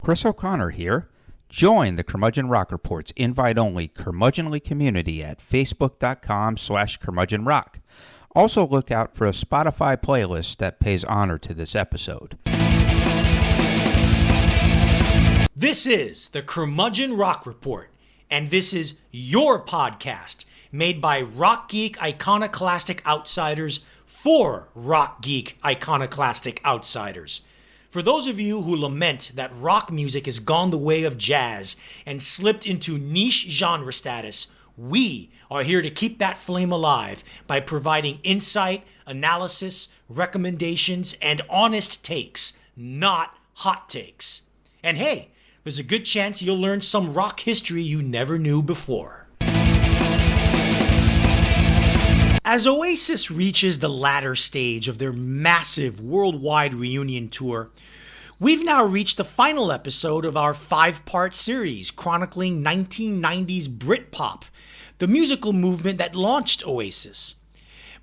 Chris O'Connor here. Join the Curmudgeon Rock Report's invite-only curmudgeonly community at facebook.com/curmudgeonrock. Also look out for a Spotify playlist that pays honor to this episode. This is the Curmudgeon Rock Report, and this is your podcast made by rock geek iconoclastic outsiders for rock geek iconoclastic outsiders. For those of you who lament that rock music has gone the way of jazz and slipped into niche genre status, we are here to keep that flame alive by providing insight, analysis, recommendations, and honest takes, not hot takes. And hey, there's a good chance you'll learn some rock history you never knew before. As Oasis reaches the latter stage of their massive worldwide reunion tour, we've now reached the final episode of our 5-part series chronicling 1990s Britpop, the musical movement that launched Oasis.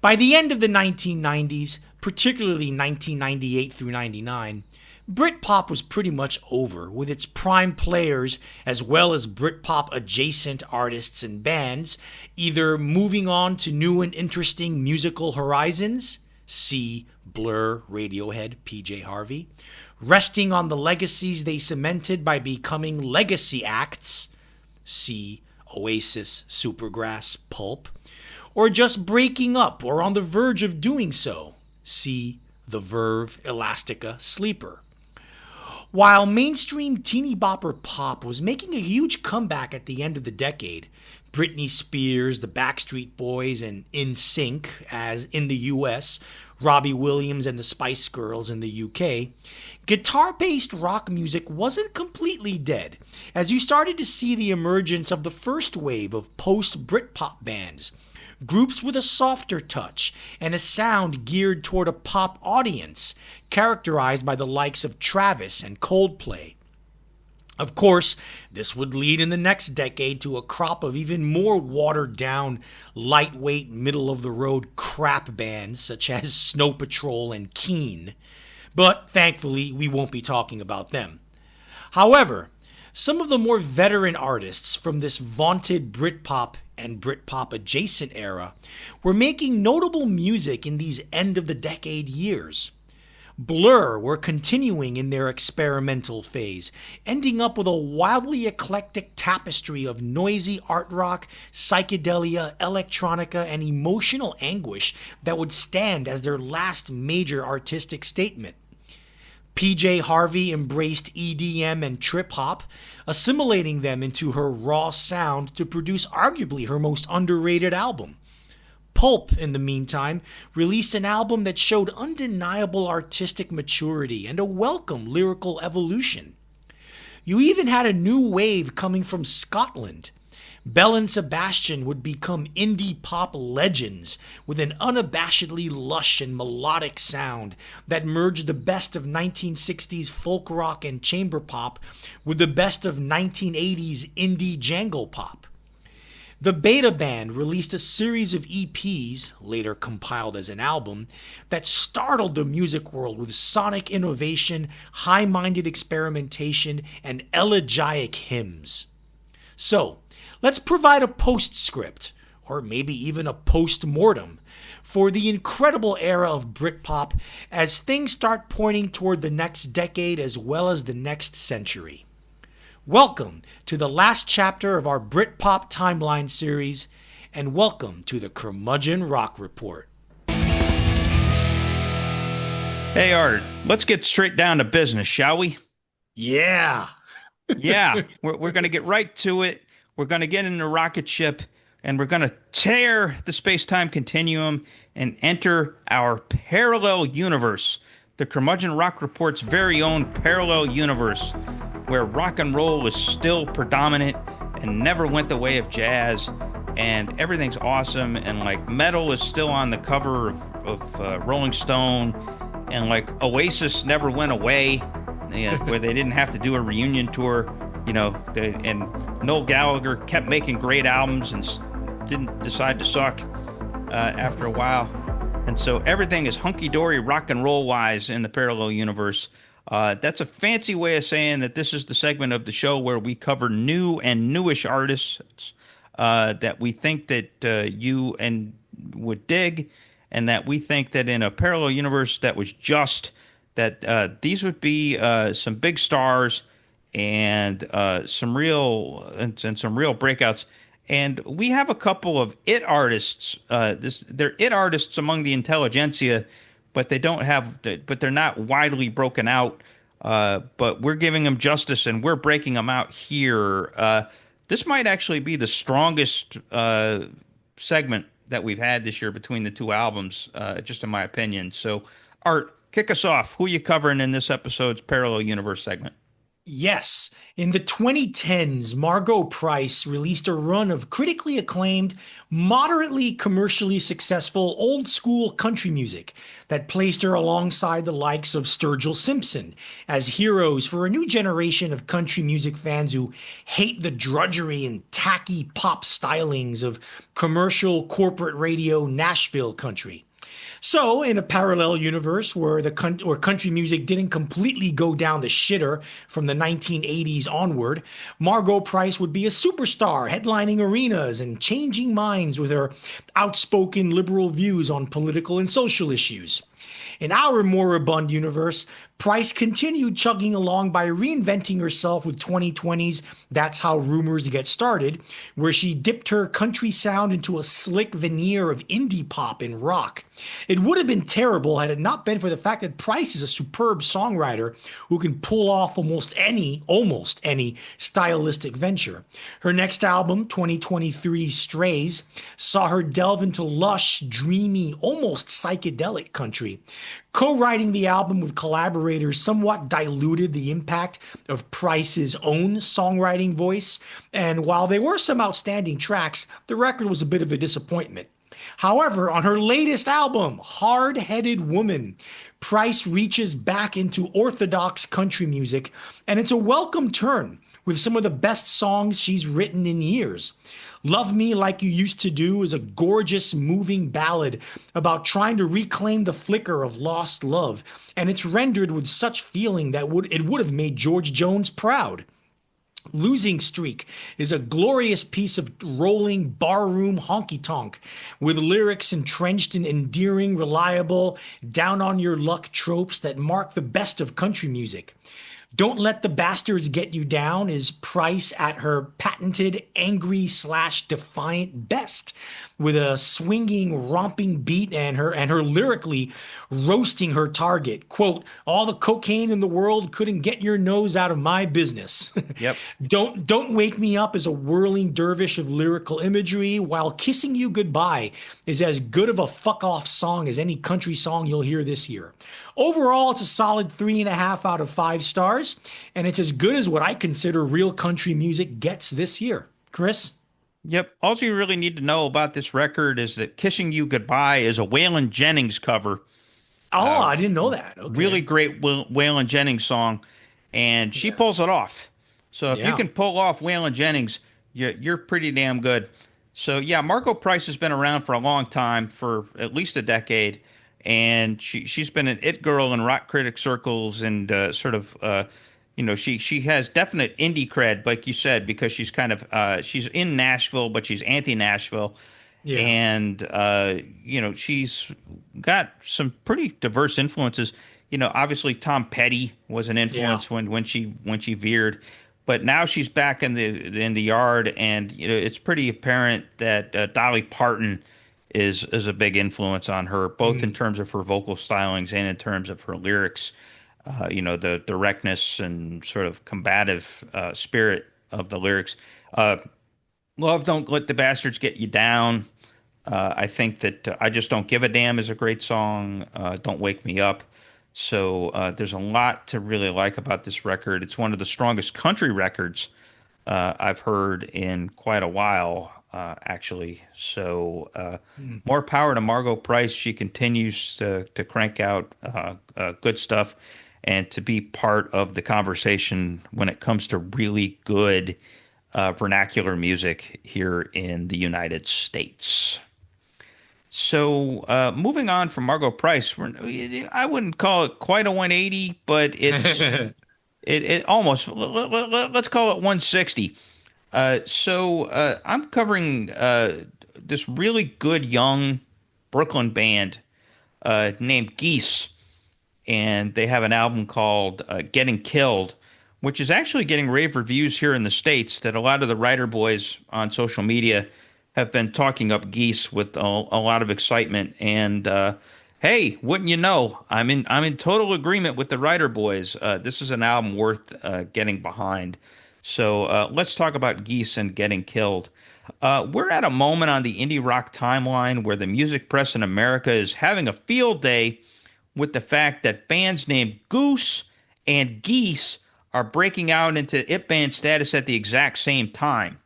By the end of the 1990s, particularly 1998 through 99, Britpop was pretty much over, with its prime players as well as Britpop-adjacent artists and bands either moving on to new and interesting musical horizons, see Blur, Radiohead, PJ Harvey, resting on the legacies they cemented by becoming legacy acts, see Oasis, Supergrass, Pulp, or just breaking up or on the verge of doing so, see The Verve, Elastica, Sleeper. While mainstream teeny bopper pop was making a huge comeback at the end of the decade, Britney Spears, the Backstreet Boys, and NSYNC, as in the US, Robbie Williams and the Spice Girls in the UK, guitar-based rock music wasn't completely dead, as you started to see the emergence of the first wave of post-Britpop bands, groups with a softer touch and a sound geared toward a pop audience, characterized by the likes of Travis and Coldplay. Of course, this would lead in the next decade to a crop of even more watered-down, lightweight, middle-of-the-road crap bands such as Snow Patrol and Keane. But thankfully, we won't be talking about them. However, some of the more veteran artists from this vaunted Britpop and Britpop-adjacent era were making notable music in these end-of-the-decade years. Blur were continuing in their experimental phase, ending up with a wildly eclectic tapestry of noisy art rock, psychedelia, electronica, and emotional anguish that would stand as their last major artistic statement. PJ Harvey embraced EDM and trip-hop, assimilating them into her raw sound to produce arguably her most underrated album. Pulp, in the meantime, released an album that showed undeniable artistic maturity and a welcome lyrical evolution. You even had a new wave coming from Scotland. Belle and Sebastian would become indie pop legends with an unabashedly lush and melodic sound that merged the best of 1960s folk rock and chamber pop with the best of 1980s indie jangle pop. The Beta Band released a series of EPs, later compiled as an album, that startled the music world with sonic innovation, high-minded experimentation, and elegiac hymns. So, let's provide a postscript, or maybe even a post-mortem, for the incredible era of Britpop as things start pointing toward the next decade as well as the next century. Welcome to the last chapter of our Britpop Timeline series, and welcome to the Curmudgeon Rock Report. Hey, Art, let's get straight down to business, shall we? Yeah. Yeah, we're going to get right to it. We're going to get in the rocket ship, and we're going to tear the space-time continuum and enter our parallel universe, the Curmudgeon Rock Report's very own parallel universe, where rock and roll is still predominant and never went the way of jazz, and everything's awesome, and like metal is still on the cover of Rolling Stone, and like Oasis never went away, where they didn't have to do a reunion tour, and Noel Gallagher kept making great albums and didn't decide to suck after a while. And so everything is hunky-dory rock and roll-wise in the parallel universe That's a fancy way of saying that this is the segment of the show where we cover new and newish artists that we think that you and would dig, and that we think that in a parallel universe that was just that these would be some big stars and some real breakouts. And we have a couple of it artists. They're it artists among the intelligentsia, but they're not widely broken out. But we're giving them justice, and we're breaking them out here. This might actually be the strongest segment that we've had this year between the two albums, just in my opinion. So, Art, kick us off. Who are you covering in this episode's Parallel Universe segment? Yes. In the 2010s, Margo Price released a run of critically acclaimed, moderately commercially successful old school country music that placed her alongside the likes of Sturgill Simpson as heroes for a new generation of country music fans who hate the drudgery and tacky pop stylings of commercial corporate radio Nashville country. So, in a parallel universe where country music didn't completely go down the shitter from the 1980s onward, Margo Price would be a superstar, headlining arenas and changing minds with her outspoken liberal views on political and social issues. In our moribund universe, Price continued chugging along by reinventing herself with 2020's That's How Rumors Get Started, where she dipped her country sound into a slick veneer of indie pop and rock. It would have been terrible had it not been for the fact that Price is a superb songwriter who can pull off almost any stylistic venture. Her next album, 2023's Strays, saw her delve into lush, dreamy, almost psychedelic country. Co-writing the album with collaborators somewhat diluted the impact of Price's own songwriting voice, and while there were some outstanding tracks, the record was a bit of a disappointment. However, on her latest album, Hard-Headed Woman, Price reaches back into orthodox country music, and it's a welcome turn with some of the best songs she's written in years. Love Me Like You Used to Do is a gorgeous, moving ballad about trying to reclaim the flicker of lost love, and it's rendered with such feeling that it would have made George Jones proud. Losing Streak is a glorious piece of rolling barroom honky-tonk with lyrics entrenched in endearing, reliable, down-on-your-luck tropes that mark the best of country music. Don't Let the Bastards Get You Down is Price at her patented angry/defiant best, with a swinging, romping beat and her lyrically roasting her target. Quote, all the cocaine in the world couldn't get your nose out of my business. Yep. Don't Wake Me Up is a whirling dervish of lyrical imagery, while Kissing You Goodbye is as good of a fuck-off song as any country song you'll hear this year. Overall, it's a solid 3.5 out of 5 stars, and it's as good as what I consider real country music gets this year. Chris? Yep. All you really need to know about this record is that Kissing You Goodbye is a Waylon Jennings cover. Oh, I didn't know that. Okay. Really great Waylon Jennings song, and she pulls it off. So if you can pull off Waylon Jennings, you're pretty damn good. So yeah, Margo Price has been around for a long time, for at least a decade, and she's been an it girl in rock critic circles, and she has definite indie cred, like you said, because she's kind of she's in Nashville, but she's anti-Nashville. Yeah. And she's got some pretty diverse influences. Obviously Tom Petty was an influence when she veered, but now she's back in the yard, and it's pretty apparent that Dolly Parton is a big influence on her, both in terms of her vocal stylings and in terms of her lyrics. The directness and sort of combative spirit of the lyrics. Love Don't Let the Bastards Get You Down. I think that I Just Don't Give a Damn is a great song. Don't Wake Me Up. So there's a lot to really like about this record. It's one of the strongest country records I've heard in quite a while, actually. So more power to Margo Price. She continues to crank out good stuff and to be part of the conversation when it comes to really good vernacular music here in the United States. So, moving on from Margo Price, I wouldn't call it quite a 180, but it almost, let's call it 160. I'm covering this really good young Brooklyn band named Geese, and they have an album called Getting Killed, which is actually getting rave reviews here in the States. That a lot of the writer boys on social media have been talking up Geese with a lot of excitement. And hey, wouldn't you know, I'm in total agreement with the writer boys. This is an album worth getting behind. So let's talk about Geese and Getting Killed. We're at a moment on the indie rock timeline where the music press in America is having a field day with the fact that bands named Goose and Geese are breaking out into it band status at the exact same time.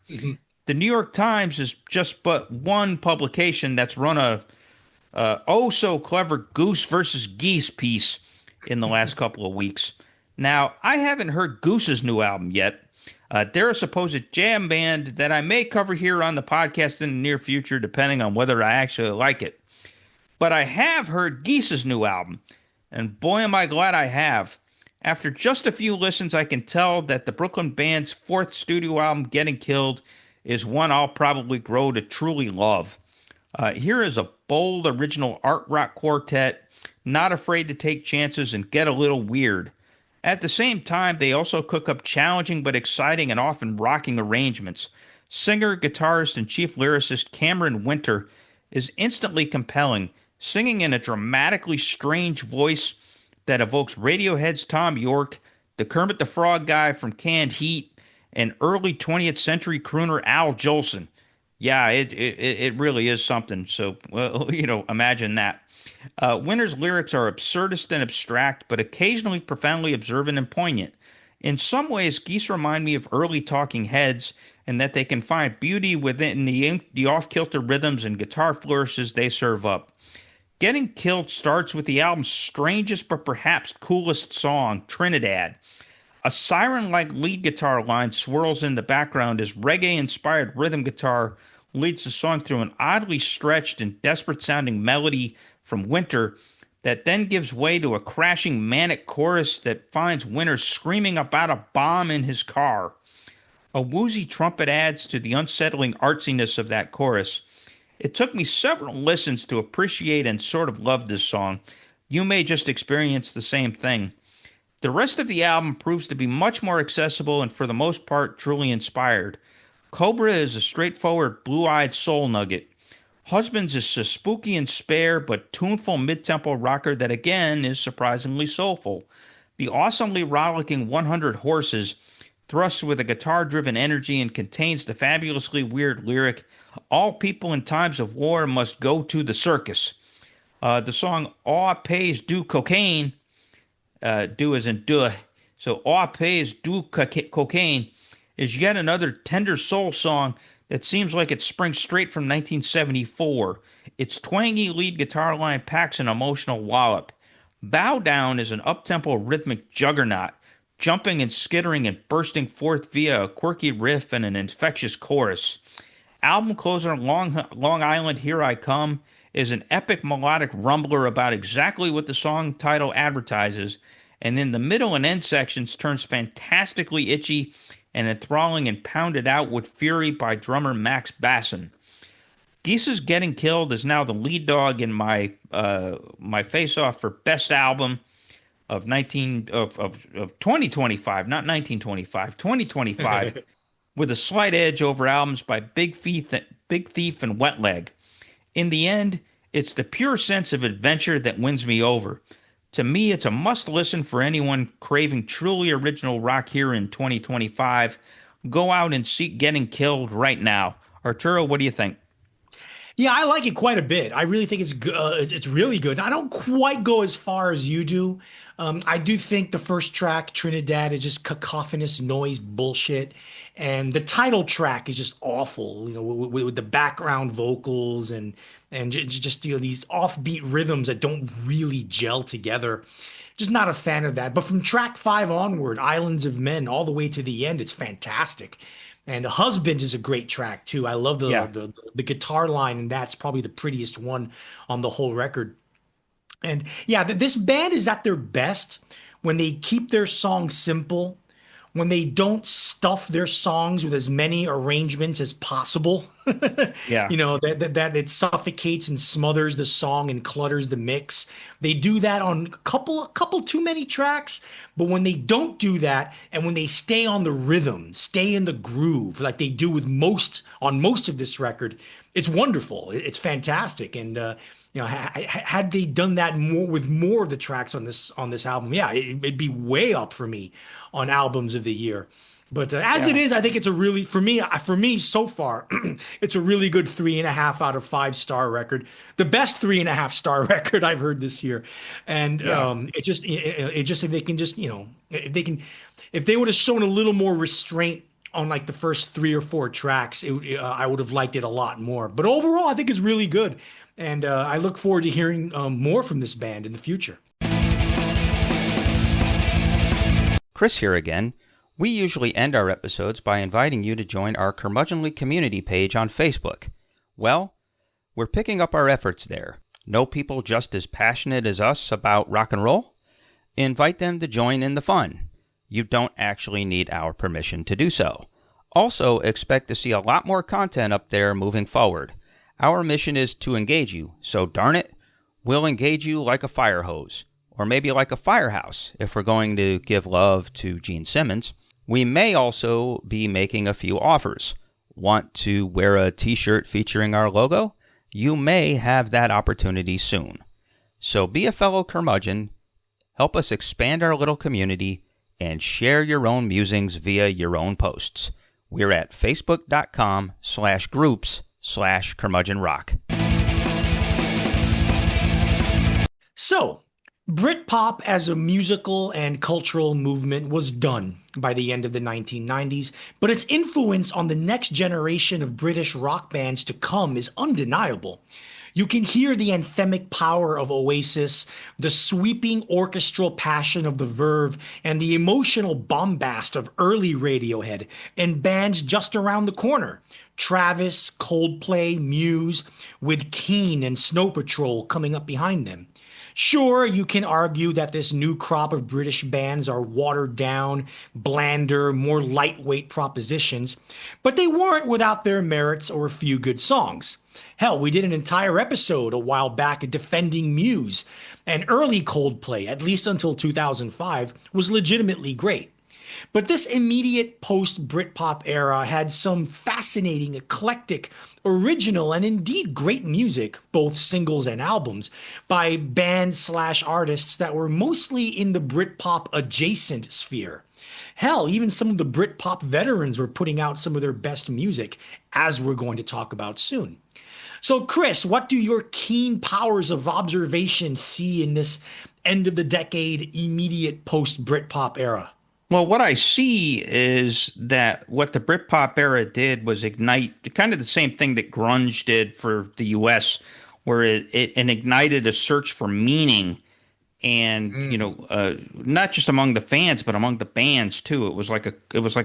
The New York Times is just but one publication that's run a oh so clever Goose versus Geese piece in the last couple of weeks. Now, I haven't heard Goose's new album yet. They're a supposed jam band that I may cover here on the podcast in the near future, depending on whether I actually like it. But I have heard Geese's new album, and boy am I glad I have. After just a few listens, I can tell that the Brooklyn band's fourth studio album, Getting Killed, is one I'll probably grow to truly love. Here is a bold, original art rock quartet, not afraid to take chances and get a little weird. At the same time, they also cook up challenging but exciting and often rocking arrangements. Singer, guitarist, and chief lyricist Cameron Winter is instantly compelling, singing in a dramatically strange voice that evokes Radiohead's Tom York, the Kermit the Frog guy from Canned Heat, and early 20th century crooner Al Jolson. Yeah, it really is something. So, well, imagine that. Winter's lyrics are absurdist and abstract, but occasionally profoundly observant and poignant. In some ways, Geese remind me of early Talking Heads, in that they can find beauty within the off-kilter rhythms and guitar flourishes they serve up. Getting Killed starts with the album's strangest but perhaps coolest song, Trinidad. A siren-like lead guitar line swirls in the background as reggae-inspired rhythm guitar leads the song through an oddly stretched and desperate-sounding melody from Winter that then gives way to a crashing manic chorus that finds Winter screaming about a bomb in his car. A woozy trumpet adds to the unsettling artsiness of that chorus. It took me several listens to appreciate and sort of love this song. You may just experience the same thing. The rest of the album proves to be much more accessible and for the most part truly inspired. Cobra is a straightforward blue-eyed soul nugget. Husbands is a spooky and spare but tuneful mid-tempo rocker that again is surprisingly soulful. The awesomely rollicking 100 Horses thrusts with a guitar-driven energy and contains the fabulously weird lyric, "All people in times of war must go to the circus." The song "Aw Pays Do Cocaine," do as in duh, so "Aw Pays Do Cocaine" is yet another tender soul song that seems like it springs straight from 1974. Its twangy lead guitar line packs an emotional wallop. "Bow Down" is an up-tempo rhythmic juggernaut, jumping and skittering and bursting forth via a quirky riff and an infectious chorus. Album closer Long Island Here I Come is an epic melodic rumbler about exactly what the song title advertises, and in the middle and end sections turns fantastically itchy and enthralling and pounded out with fury by drummer Max Basson. Geese's Getting Killed is now the lead dog in my face-off for best album of 2025, not 1925, 2025, with a slight edge over albums by Big Thief and Wet Leg. In the end, it's the pure sense of adventure that wins me over. To me, it's a must listen for anyone craving truly original rock here in 2025. Go out and seek Getting Killed right now. Arturo, what do you think? Yeah, I like it quite a bit. I really think it's it's really good. I don't quite go as far as you do. I do think the first track, Trinidad, is just cacophonous noise bullshit, and the title track is just awful. With the background vocals and just these offbeat rhythms that don't really gel together. just not a fan of that. But from track 5 onward, Islands of Men, all the way to the end, it's fantastic. And Husbands is a great track too. I love Yeah. the guitar line, and that's probably the prettiest one on the whole record. And yeah, this band is at their best when they keep their songs simple, when they don't stuff their songs with as many arrangements as possible. Yeah. That it suffocates and smothers the song and clutters the mix. They do that on a couple too many tracks, but when they don't do that and when they stay on the rhythm, stay in the groove like they do with most of this record, it's wonderful. It's fantastic. And had they done that more of the tracks on this album, yeah, it'd be way up for me on albums of the year. But as it is, I think it's a really, for me so far, it's a really good 3.5 out of 5 star record. The best 3.5 star record I've heard this year. And it just if they can just, if they would have shown a little more restraint on like the first 3 or 4 tracks, I would have liked it a lot more. But overall, I think it's really good. And I look forward to hearing more from this band in the future. Chris here again. We usually end our episodes by inviting you to join our Curmudgeonly community page on Facebook. Well, we're picking up our efforts there. Know people just as passionate as us about rock and roll? Invite them to join in the fun. You don't actually need our permission to do so. Also, expect to see a lot more content up there moving forward. Our mission is to engage you, so darn it, we'll engage you like a fire hose, or maybe like a firehouse if we're going to give love to Gene Simmons. We may also be making a few offers. Want to wear a t-shirt featuring our logo? You may have that opportunity soon. So be a fellow curmudgeon, help us expand our little community, and share your own musings via your own posts. We're at facebook.com/groups/curmudgeonrock. So, Britpop as a musical and cultural movement was done by the end of the 1990s, but its influence on the next generation of British rock bands to come is undeniable. You can hear the anthemic power of Oasis, the sweeping orchestral passion of the Verve, and the emotional bombast of early Radiohead and bands just around the corner. Travis, Coldplay, Muse, with Keane and Snow Patrol coming up behind them. Sure, you can argue that this new crop of British bands are watered down, blander, more lightweight propositions, but they weren't without their merits or a few good songs. Hell, we did an entire episode a while back defending Muse, and early Coldplay, at least until 2005, was legitimately great. But this immediate post-Britpop era had some fascinating, eclectic, original, and indeed great music, both singles and albums, by bands/artists that were mostly in the Britpop adjacent sphere. Hell, even some of the Britpop veterans were putting out some of their best music, as we're going to talk about soon. So, Chris, what do your keen powers of observation see in this end of the decade, immediate post-Britpop era? Well, what I see is that what the Britpop era did was ignite kind of the same thing that grunge did for the U.S., where it ignited a search for meaning, and not just among the fans, but among the bands too. It was like a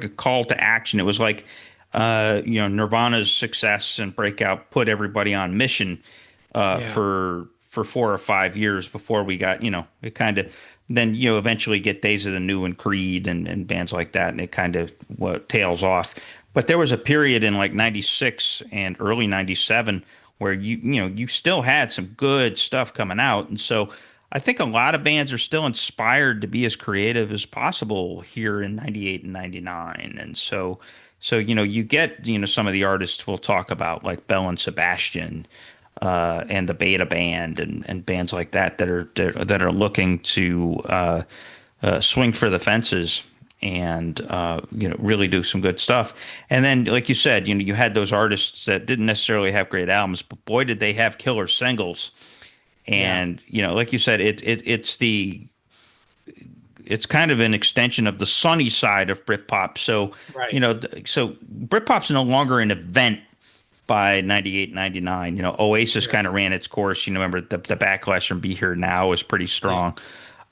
call to action. It was like Nirvana's success and breakout put everybody on mission for 4 or 5 years before we got it kind of. Then eventually get Days of the New and Creed and bands like that, and it kind of tails off. But there was a period in like '96 and early '97 where you still had some good stuff coming out, and so I think a lot of bands are still inspired to be as creative as possible here in '98 and '99, and so you get some of the artists we'll talk about like Belle and Sebastian. And the Beta Band and bands like that are looking to swing for the fences and really do some good stuff. And then, like you said, you had those artists that didn't necessarily have great albums, but boy, did they have killer singles. And like you said, it's kind of an extension of the sunny side of Britpop. So so Britpop's no longer an event. By 98, 99, Oasis kind of ran its course. Remember the backlash from Be Here Now was pretty strong.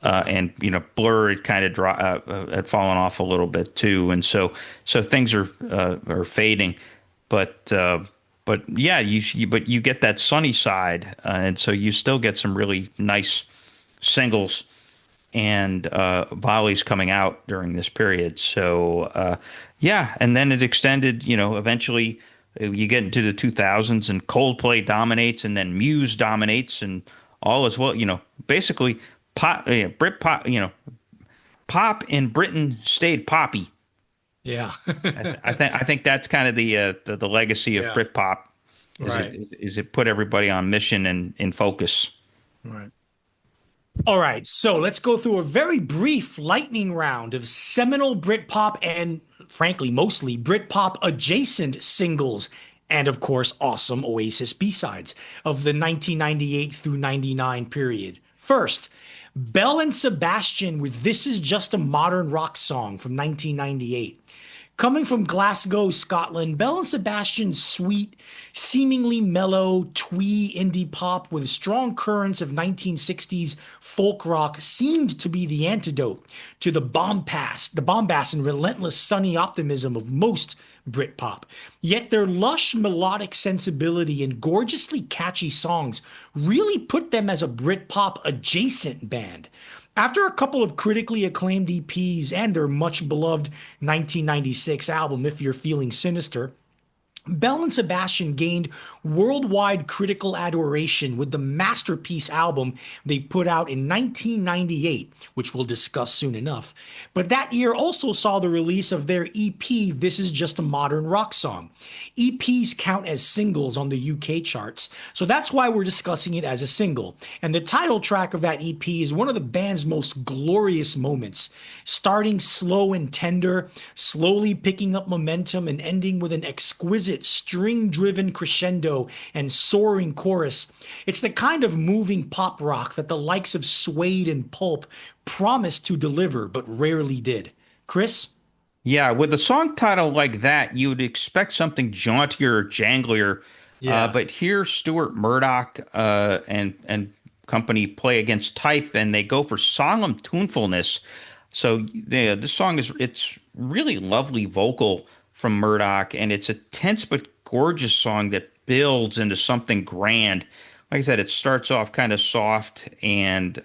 and Blur had kind of had fallen off a little bit too, and so things are fading, but yeah, but you get that sunny side, and so you still get some really nice singles and volleys coming out during this period. So yeah, and then it extended. Eventually you get into the 2000s, and Coldplay dominates, and then Muse dominates, and all as well. Basically pop, Britpop. Pop in Britain stayed poppy. Yeah. I think that's kind of the legacy of Yeah. Britpop. Right. It put everybody on mission and in focus. Right. All right, so let's go through a very brief lightning round of seminal Britpop and, frankly, mostly Britpop adjacent singles, and of course, awesome Oasis B-sides of the 1998 through 99 period. First, Belle and Sebastian with This Is Just a Modern Rock Song from 1998. Coming from Glasgow, Scotland, Belle and Sebastian's sweet, seemingly mellow, twee indie pop with strong currents of 1960s folk rock seemed to be the antidote to the bombast and relentless sunny optimism of most Britpop. Yet their lush melodic sensibility and gorgeously catchy songs really put them as a Britpop adjacent band. After a couple of critically acclaimed EPs and their much beloved 1996 album, If You're Feeling Sinister, Belle and Sebastian gained worldwide critical adoration with the masterpiece album they put out in 1998, which we'll discuss soon enough. But that year also saw the release of their EP, This Is Just a Modern Rock Song. EPs count as singles on the UK charts, so that's why we're discussing it as a single. And the title track of that EP is one of the band's most glorious moments, starting slow and tender, slowly picking up momentum and ending with an exquisite string-driven crescendo and soaring chorus. It's the kind of moving pop rock that the likes of Suede and Pulp promised to deliver, but rarely did. Chris? Yeah, with a song title like that, you would expect something jauntier or janglier. Yeah. But here, Stuart Murdoch and company play against type, and they go for solemn tunefulness. So this song it's really lovely vocal from Murdoch, and it's a tense but gorgeous song that builds into something grand. Like I said, it starts off kind of soft and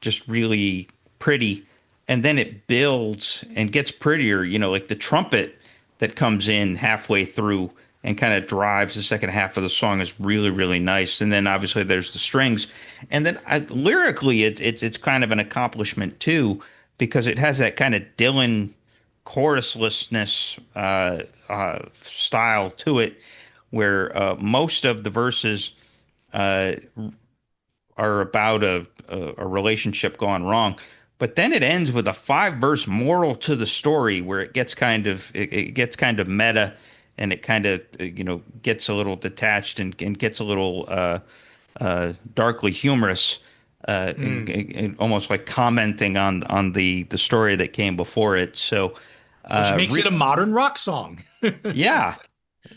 just really pretty, and then it builds and gets prettier. Like the trumpet that comes in halfway through and kind of drives the second half of the song is really, really nice. And then obviously there's the strings, and then lyrically it's kind of an accomplishment too, because it has that kind of Dylan choruslessness style to it, where most of the verses are about a relationship gone wrong, but then it ends with a 5-verse moral to the story, where it gets kind of meta, and it kind of gets a little detached and gets a little darkly humorous. And almost like commenting on the story that came before it. So Which makes it a modern rock song. yeah.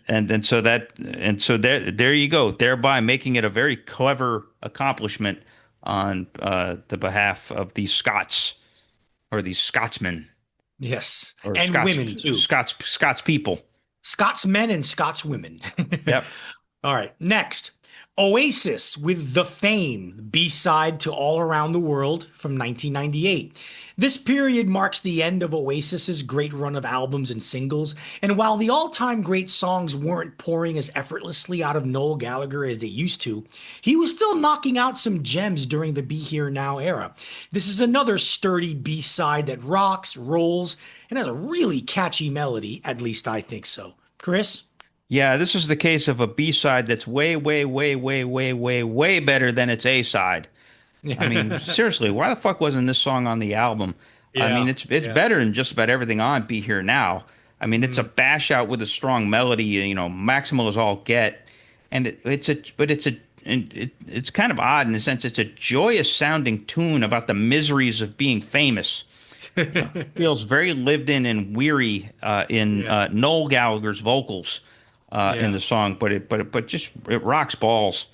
And so there you go, thereby making it a very clever accomplishment on the behalf of these Scots, or these Scotsmen. Yes. Or And women too. Scots people. Scotsmen and Scotswomen. Yep. All right, next. Oasis with The Fame, B-side to All Around the World from 1998. This period marks the end of Oasis's great run of albums and singles, and while the all-time great songs weren't pouring as effortlessly out of Noel Gallagher as they used to, he was still knocking out some gems during the Be Here Now era. This is another sturdy B-side that rocks, rolls, and has a really catchy melody, at least I think so. Chris? Yeah, this is the case of a B-side that's way, way, way, way, way, way, way better than its A-side. I mean, seriously, why the fuck wasn't this song on the album? I mean, it's better than just about everything on Be Here Now. I mean, it's a bash out with a strong melody, maximal as all get, and it's kind of odd in the sense it's a joyous sounding tune about the miseries of being famous. Feels very lived in and weary in Noel Gallagher's vocals. In the song, but it just rocks balls.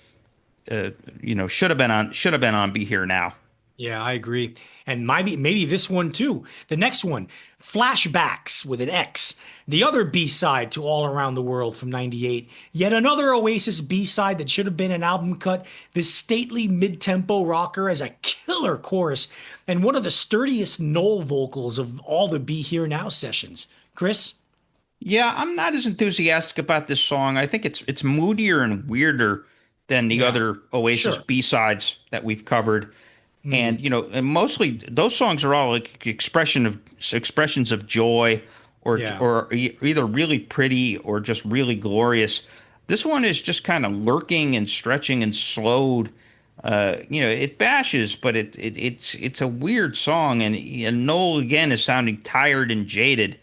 Should have been on Be Here Now. Yeah, I agree. And maybe this one too. The next one, Flashbacks with an X. The other B-side to All Around the World from 98. Yet another Oasis B-side that should have been an album cut. This stately mid-tempo rocker has a killer chorus and one of the sturdiest Noel vocals of all the Be Here Now sessions. Chris? Yeah, I'm not as enthusiastic about this song. I think it's moodier and weirder than the Yeah, other Oasis sure. B-sides that we've covered. Mm, And mostly those songs are all like expressions of joy, yeah. either really pretty or just really glorious. This one is just kind of lurking and stretching and slowed. It bashes, but it's a weird song, and Noel again is sounding tired and jaded.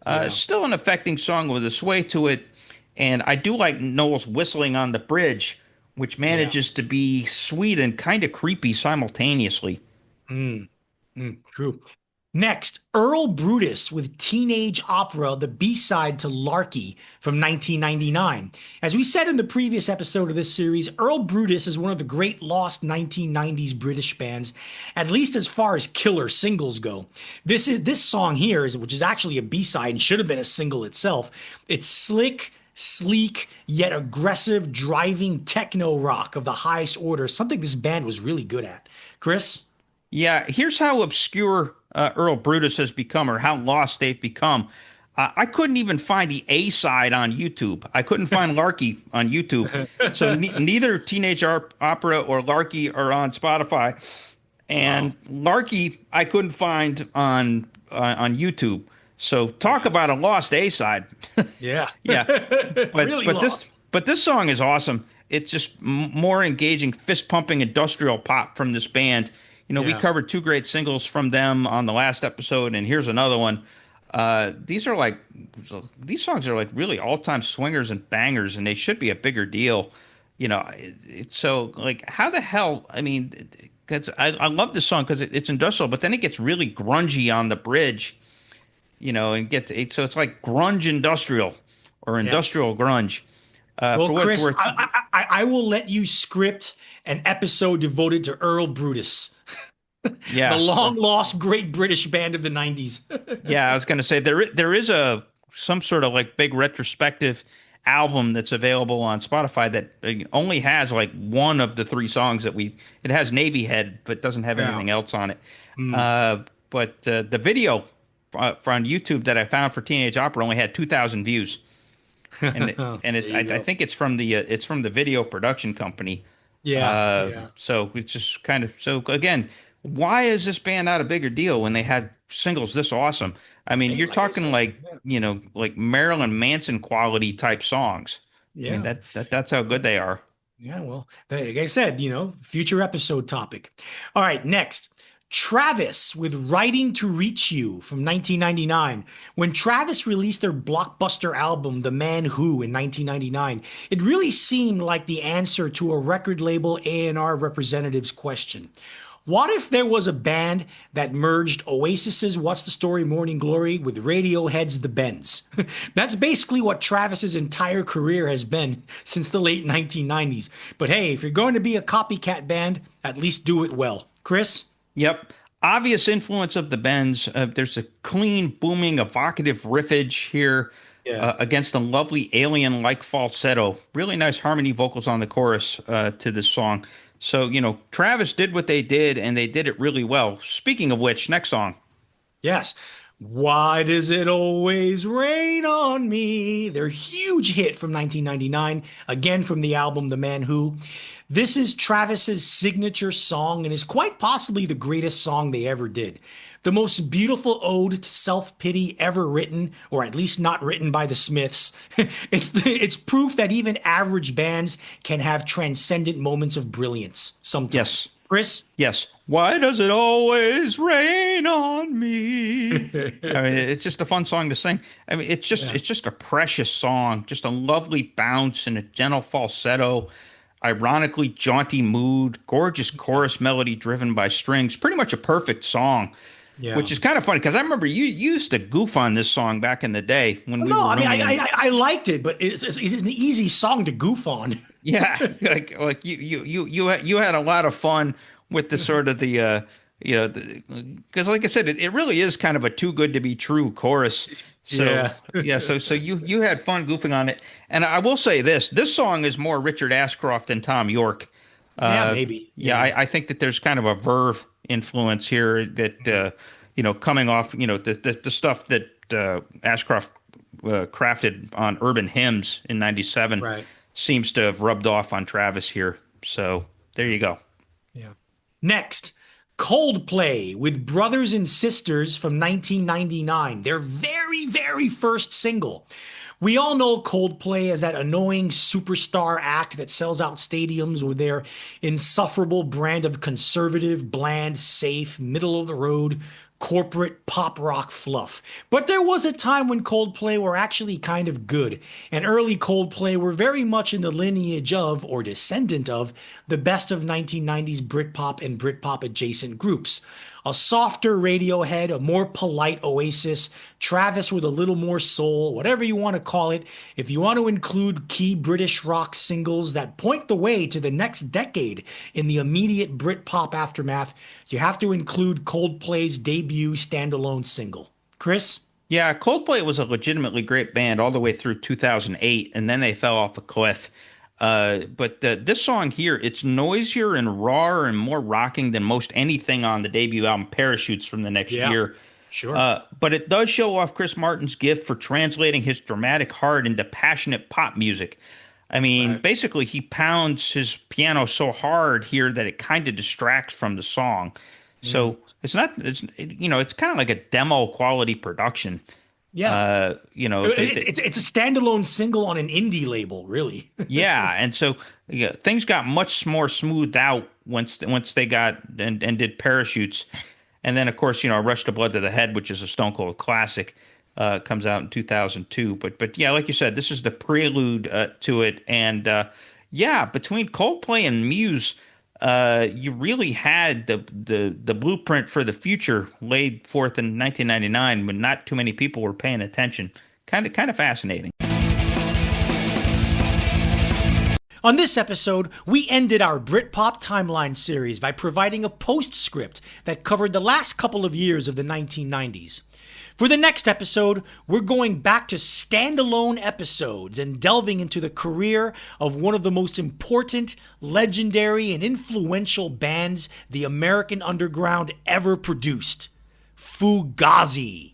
Yeah. Still an affecting song with a sway to it, and I do like Noel's whistling on the bridge, which Yeah. manages to be sweet and kind of creepy simultaneously. Mm. True. Next, Earl Brutus with Teenage Opera, the B-side to Larky from 1999. As we said in the previous episode of this series, Earl Brutus is one of the great lost 1990s British bands, at least as far as killer singles go. This song here, which is actually a B-side and should have been a single itself. It's slick, sleek, yet aggressive, driving techno rock of the highest order, something this band was really good at. Chris? Yeah, here's how obscure Earl Brutus has become, or how lost they've become. I couldn't even find the A side on YouTube. I couldn't find Larky on YouTube. So neither Opera or Larky are on Spotify, and Wow. Larky I couldn't find on YouTube. So talk about a lost A side. Yeah. Yeah, but Really but this lost. but this song is awesome. It's just more engaging, fist pumping industrial pop from this band. We Yeah. covered two great singles from them on the last episode, and here's another one. These songs are like really all-time swingers and bangers, and they should be a bigger deal. It's so like how the hell? I mean, because I love this song because it's industrial, but then it gets really grungy on the bridge. And so it's like grunge industrial or Yeah. industrial grunge. For Well, what it's Chris, worth, I will let you script an episode devoted to Earl Brutus, the yeah. long lost great British band of the 90s. Yeah, I was going to say there is some sort of like big retrospective album that's available on Spotify that only has like one of the three songs that it has Navy Head but doesn't have Yeah. anything else on it. Mm. But the video on YouTube that I found for Teenage Opera only had 2,000 views, and There you I go. think it's from the video production company. Yeah. Yeah. So it's just kind of so again, why is this band not a bigger deal when they had singles this awesome? I mean, Hey, you're like I talking said, like yeah. like Marilyn Manson quality type songs. I mean Yeah. that's how good they are. Yeah, well, like I said, future episode topic. All right, next. Travis with Writing to Reach You from 1999. When Travis released their blockbuster album, The Man Who, in 1999, it really seemed like the answer to a record label A&R representative's question. What if there was a band that merged Oasis's What's the Story Morning Glory with Radiohead's The Bends? That's basically what Travis's entire career has been since the late 1990s. But hey, if you're going to be a copycat band, at least do it well. Chris? Yep. Obvious influence of the Bends. There's a clean, booming, evocative riffage here Yeah. against a lovely alien-like falsetto. Really nice harmony vocals on the chorus to this song. So, Travis did what they did, and they did it really well. Speaking of which, next song. Yes. Why does it always rain on me? Their huge hit from 1999, again from the album The Man Who. This is Travis's signature song and is quite possibly the greatest song they ever did. The most beautiful ode to self-pity ever written, or at least not written by the Smiths. It's proof that even average bands can have transcendent moments of brilliance sometimes. Yes. Chris? Yes. Why does it always rain on me? I mean, it's just a fun song to sing. I mean, Yeah. it's just a precious song, just a lovely bounce and a gentle falsetto, ironically jaunty mood, gorgeous chorus melody driven by strings. Pretty much a perfect song, Yeah. which is kind of funny because I remember you used to goof on this song back in the day when we No, were I mean ruining. I liked it, but it's an easy song to goof on. Yeah, like you had a lot of fun with the sort of because like I said, it really is kind of a too good to be true chorus. So Yeah. yeah, so you had fun goofing on it, and I will say this song is more Richard Ashcroft than Tom York. Yeah, maybe. Yeah, Yeah. I think that there's kind of a Verve influence here that coming off the stuff that Ashcroft crafted on Urban Hymns in '97 Right. seems to have rubbed off on Travis here. So there you go. Yeah. Next, Coldplay with Brothers and Sisters from 1999. Their very, very first single. We all know Coldplay as that annoying superstar act that sells out stadiums with their insufferable brand of conservative, bland, safe, middle of the road, corporate pop rock fluff. But there was a time when Coldplay were actually kind of good, and early Coldplay were very much in the lineage of, or descendant of, the best of 1990s Britpop and Britpop adjacent groups. A softer Radiohead, a more polite Oasis, Travis with a little more soul, whatever you want to call it. If you want to include key British rock singles that point the way to the next decade in the immediate Britpop aftermath, you have to include Coldplay's debut standalone single. Chris? Yeah, Coldplay was a legitimately great band all the way through 2008, and then they fell off a cliff. But this song here, it's noisier and rawer and more rocking than most anything on the debut album Parachutes from the next year. Sure. But it does show off Chris Martin's gift for translating his dramatic heart into passionate pop music. I mean, basically, he pounds his piano so hard here that it kind of distracts from the song. So it's kind of like a demo quality production. Yeah. It's a standalone single on an indie label, really. Yeah, and so things got much more smoothed out once they got and did Parachutes, and then of course Rush to Blood to the Head, which is a Stone Cold classic, comes out in 2002. But yeah, like you said, this is the prelude to it, and between Coldplay and Muse, you really had the blueprint for the future laid forth in 1999 when not too many people were paying attention. Kind of fascinating. On this episode, we ended our Britpop timeline series by providing a postscript that covered the last couple of years of the 1990s. For the next episode, we're going back to standalone episodes and delving into the career of one of the most important, legendary, and influential bands the American underground ever produced, Fugazi.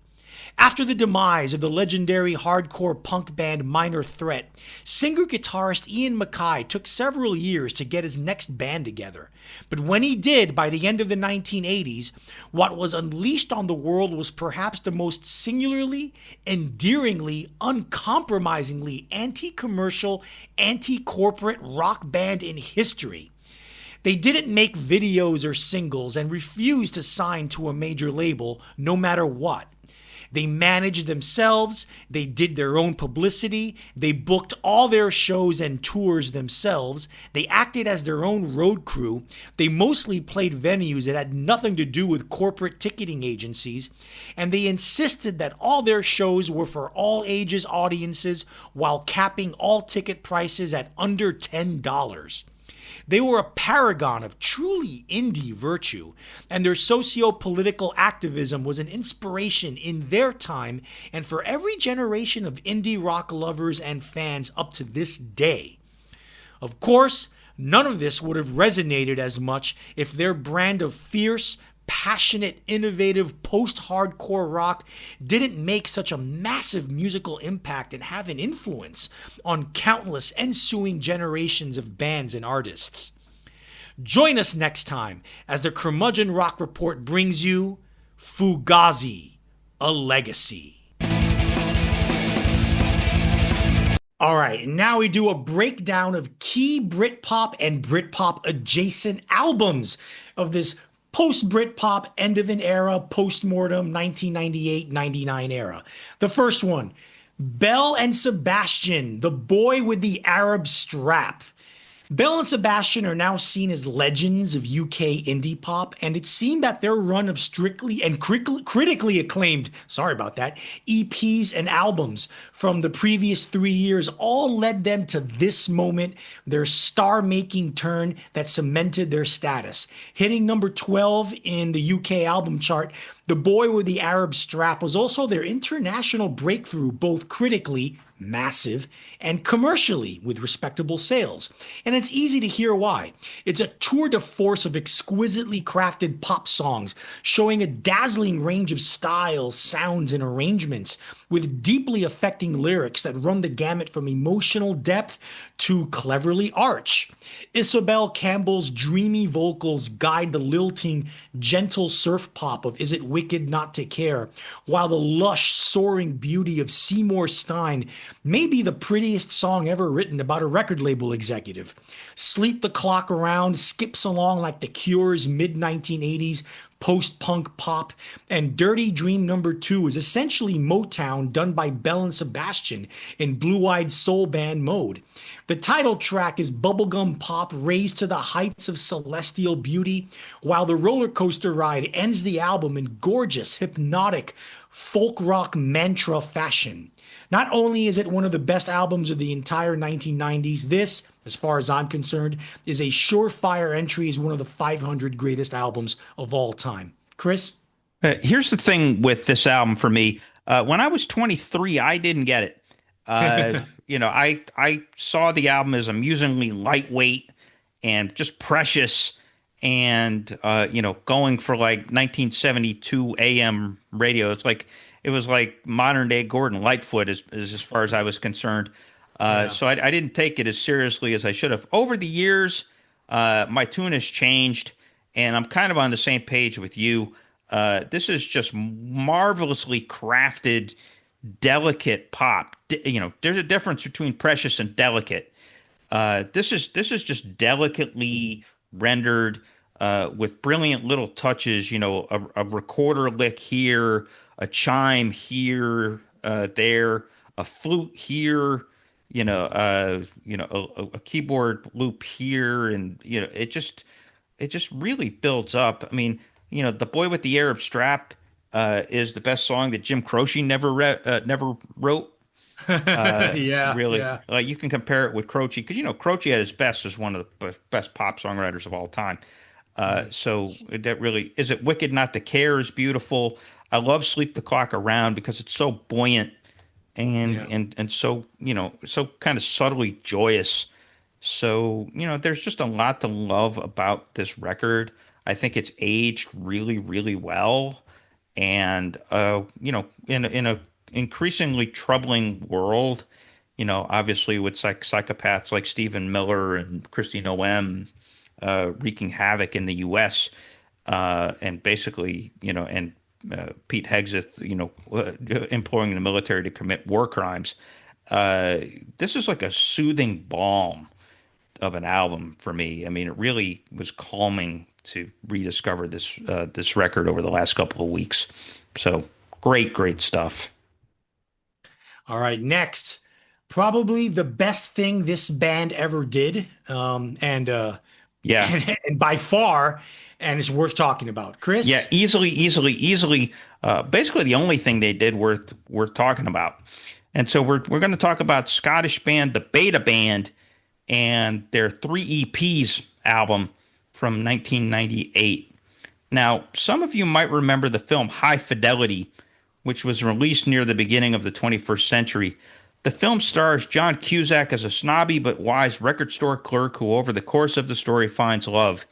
After the demise of the legendary hardcore punk band Minor Threat, singer-guitarist Ian MacKaye took several years to get his next band together. But when he did, by the end of the 1980s, what was unleashed on the world was perhaps the most singularly, endearingly, uncompromisingly anti-commercial, anti-corporate rock band in history. They didn't make videos or singles and refused to sign to a major label no matter what. They managed themselves, they did their own publicity, they booked all their shows and tours themselves, they acted as their own road crew, they mostly played venues that had nothing to do with corporate ticketing agencies, and they insisted that all their shows were for all ages audiences while capping all ticket prices at under $10. They were a paragon of truly indie virtue, and their socio-political activism was an inspiration in their time and for every generation of indie rock lovers and fans up to this day. Of course, none of this would have resonated as much if their brand of fierce, passionate, innovative post-hardcore rock didn't make such a massive musical impact and have an influence on countless ensuing generations of bands and artists. Join us next time as the Curmudgeon Rock Report brings you Fugazi, a Legacy. All right, now we do a breakdown of key Britpop and Britpop adjacent albums of this post-Britpop, end of an era, post-mortem, 1998-99 era. The first one, Belle and Sebastian, the boy with the Arab strap. Belle and Sebastian are now seen as legends of UK indie pop, and it seemed that their run of strictly and critically acclaimed, sorry about that, EPs and albums from the previous 3 years all led them to this moment, their star-making turn that cemented their status. Hitting number 12 in the UK album chart, The Boy with the Arab Strap was also their international breakthrough, both critically, massive, and commercially with respectable sales. And it's easy to hear why. It's a tour de force of exquisitely crafted pop songs, showing a dazzling range of styles, sounds, and arrangements, with deeply affecting lyrics that run the gamut from emotional depth to cleverly arch. Isabel Campbell's dreamy vocals guide the lilting, gentle surf pop of Is It Wicked Not to Care, while the lush, soaring beauty of Seymour Stein may be the prettiest song ever written about a record label executive. Sleep the Clock Around skips along like The Cure's mid-1980s post-punk pop, and Dirty Dream Number 2 is essentially Motown done by Belle and Sebastian in blue-eyed soul band mode. The title track is bubblegum pop raised to the heights of celestial beauty, while the roller coaster ride ends the album in gorgeous, hypnotic, folk rock mantra fashion. Not only is it one of the best albums of the entire 1990s, this, as far as I'm concerned, is a surefire entry as one of the 500 greatest albums of all time. Chris? Here's the thing with this album for me. When I was 23, I didn't get it. I saw the album as amusingly lightweight and just precious and, going for like 1972 AM radio. It was like modern day Gordon Lightfoot as far as I was concerned. So I didn't take it as seriously as I should have. Over the years, my tune has changed, and I'm kind of on the same page with you. This is just marvelously crafted, delicate pop. There's a difference between precious and delicate. This is just delicately rendered with brilliant little touches. A recorder lick here, a chime here, there, a flute here. A keyboard loop here, and it just really builds up. I mean, The Boy with the Arab Strap is the best song that Jim Croce never wrote. Really, yeah. You can compare it with Croce because Croce at his best is one of the best pop songwriters of all time. So that really Is It Wicked Not to Care is beautiful. I love Sleep the Clock Around because it's so buoyant. And so so kind of subtly joyous. So there's just a lot to love about this record. I think it's aged really, really well, and in a increasingly troubling world, obviously with psychopaths like Stephen Miller and Christy Noem wreaking havoc in the U.S. And basically and Pete Hegseth, employing the military to commit war crimes. This is like a soothing balm of an album for me. I mean, it really was calming to rediscover this record over the last couple of weeks. So great stuff. All right, next, probably the best thing this band ever did, and by far. And it's worth talking about. Chris? Yeah, easily. Basically, the only thing they did worth talking about. And so we're going to talk about Scottish band the Beta Band and their 3 EPs album from 1998. Now, some of you might remember the film High Fidelity, which was released near the beginning of the 21st century. The film stars John Cusack as a snobby but wise record store clerk who, over the course of the story, finds love.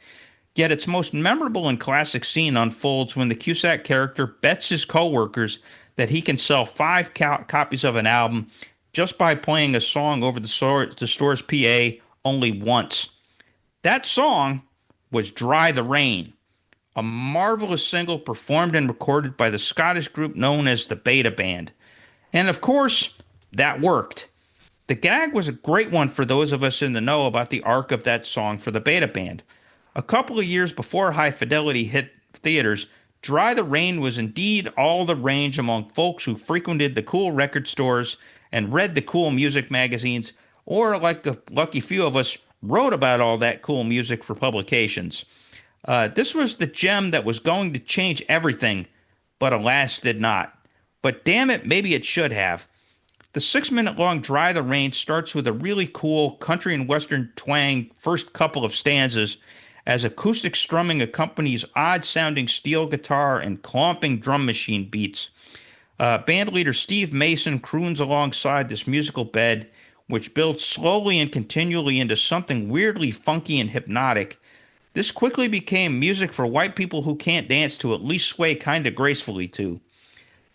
Yet its most memorable and classic scene unfolds when the Cusack character bets his coworkers that he can sell 5 copies of an album just by playing a song over the store's PA only once. That song was Dry the Rain, a marvelous single performed and recorded by the Scottish group known as the Beta Band. And of course, that worked. The gag was a great one for those of us in the know about the arc of that song for the Beta Band. A couple of years before High Fidelity hit theaters, Dry the Rain was indeed all the rage among folks who frequented the cool record stores and read the cool music magazines, or like a lucky few of us, wrote about all that cool music for publications. This was the gem that was going to change everything, but alas did not. But damn it, maybe it should have. The 6-minute long Dry the Rain starts with a really cool country and western twang first couple of stanzas as acoustic strumming accompanies odd-sounding steel guitar and clomping drum machine beats. Bandleader Steve Mason croons alongside this musical bed, which builds slowly and continually into something weirdly funky and hypnotic. This quickly became music for white people who can't dance to at least sway kinda gracefully to.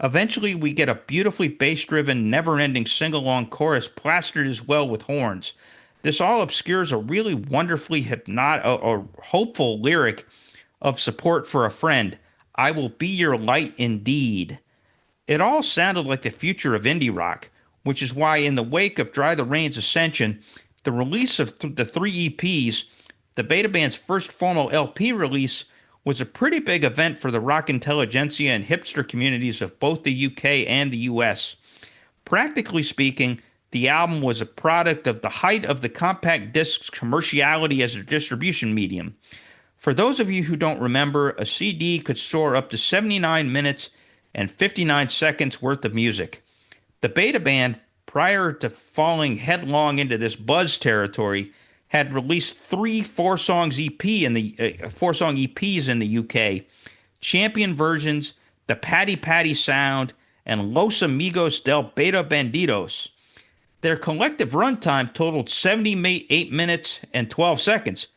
Eventually, we get a beautifully bass-driven, never-ending sing-along chorus plastered as well with horns. This all obscures a really wonderfully or hopeful lyric of support for a friend. I will be your light indeed. It all sounded like the future of indie rock, which is why in the wake of Dry the Rain's ascension, the release of the 3 EPs, the Beta Band's first formal LP release, was a pretty big event for the rock intelligentsia and hipster communities of both the UK and the US. Practically speaking, the album was a product of the height of the compact disc's commerciality as a distribution medium. For those of you who don't remember, a CD could store up to 79 minutes and 59 seconds worth of music. The Beta Band, prior to falling headlong into this buzz territory, had released 3 4-song EPs in the UK, Champion Versions, The Patty Patty Sound, and Los Amigos del Beta Bandidos. Their collective runtime totaled 78 minutes and 12 seconds.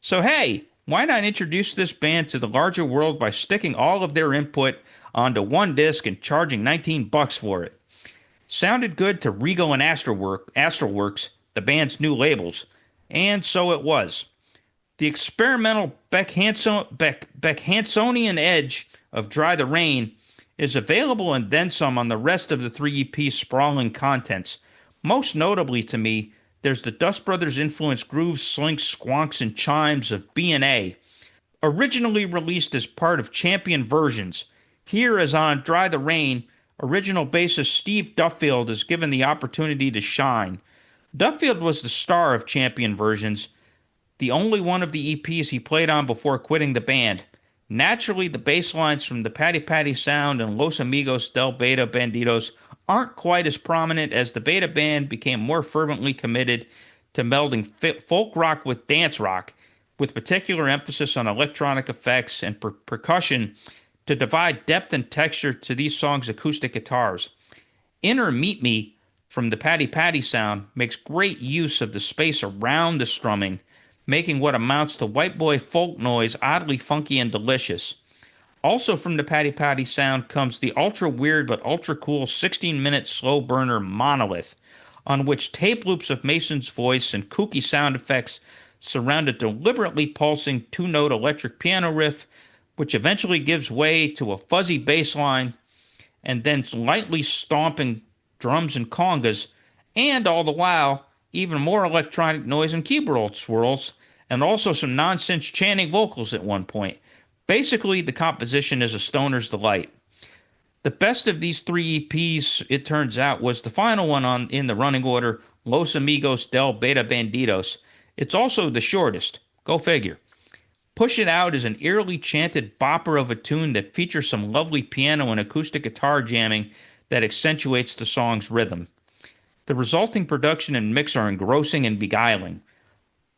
So hey, why not introduce this band to the larger world by sticking all of their input onto one disc and charging $19 for it? Sounded good to Regal and Astralworks, the band's new labels. And so it was. The experimental Beckhansonian edge of Dry the Rain is available and then some on the rest of the 3 EP's sprawling contents. Most notably to me, there's the Dust Brothers influenced grooves, slinks, squonks, and chimes of B&A. Originally released as part of Champion Versions, here as on Dry the Rain, original bassist Steve Duffield is given the opportunity to shine. Duffield was the star of Champion Versions, the only one of the EPs he played on before quitting the band. Naturally, the bass lines from the Patty Patty Sound and Los Amigos del Beta Bandidos aren't quite as prominent as the Beta Band became more fervently committed to melding folk rock with dance rock, with particular emphasis on electronic effects and percussion to divide depth and texture to these songs' acoustic guitars. Inner Meet Me from the Patty Patty Sound makes great use of the space around the strumming, making what amounts to white boy folk noise oddly funky and delicious. Also from the Patty Patty Sound comes the ultra weird but ultra cool 16-minute slow burner Monolith, on which tape loops of Mason's voice and kooky sound effects surround a deliberately pulsing 2-note electric piano riff, which eventually gives way to a fuzzy bass line and then lightly stomping drums and congas, and all the while, even more electronic noise and keyboard swirls, and also some nonsense chanting vocals at one point. Basically, the composition is a stoner's delight. The best of these 3 EPs, it turns out, was the final one in the running order, Los Amigos del Beta Bandidos. It's also the shortest. Go figure. Push It Out is an eerily chanted bopper of a tune that features some lovely piano and acoustic guitar jamming that accentuates the song's rhythm. The resulting production and mix are engrossing and beguiling.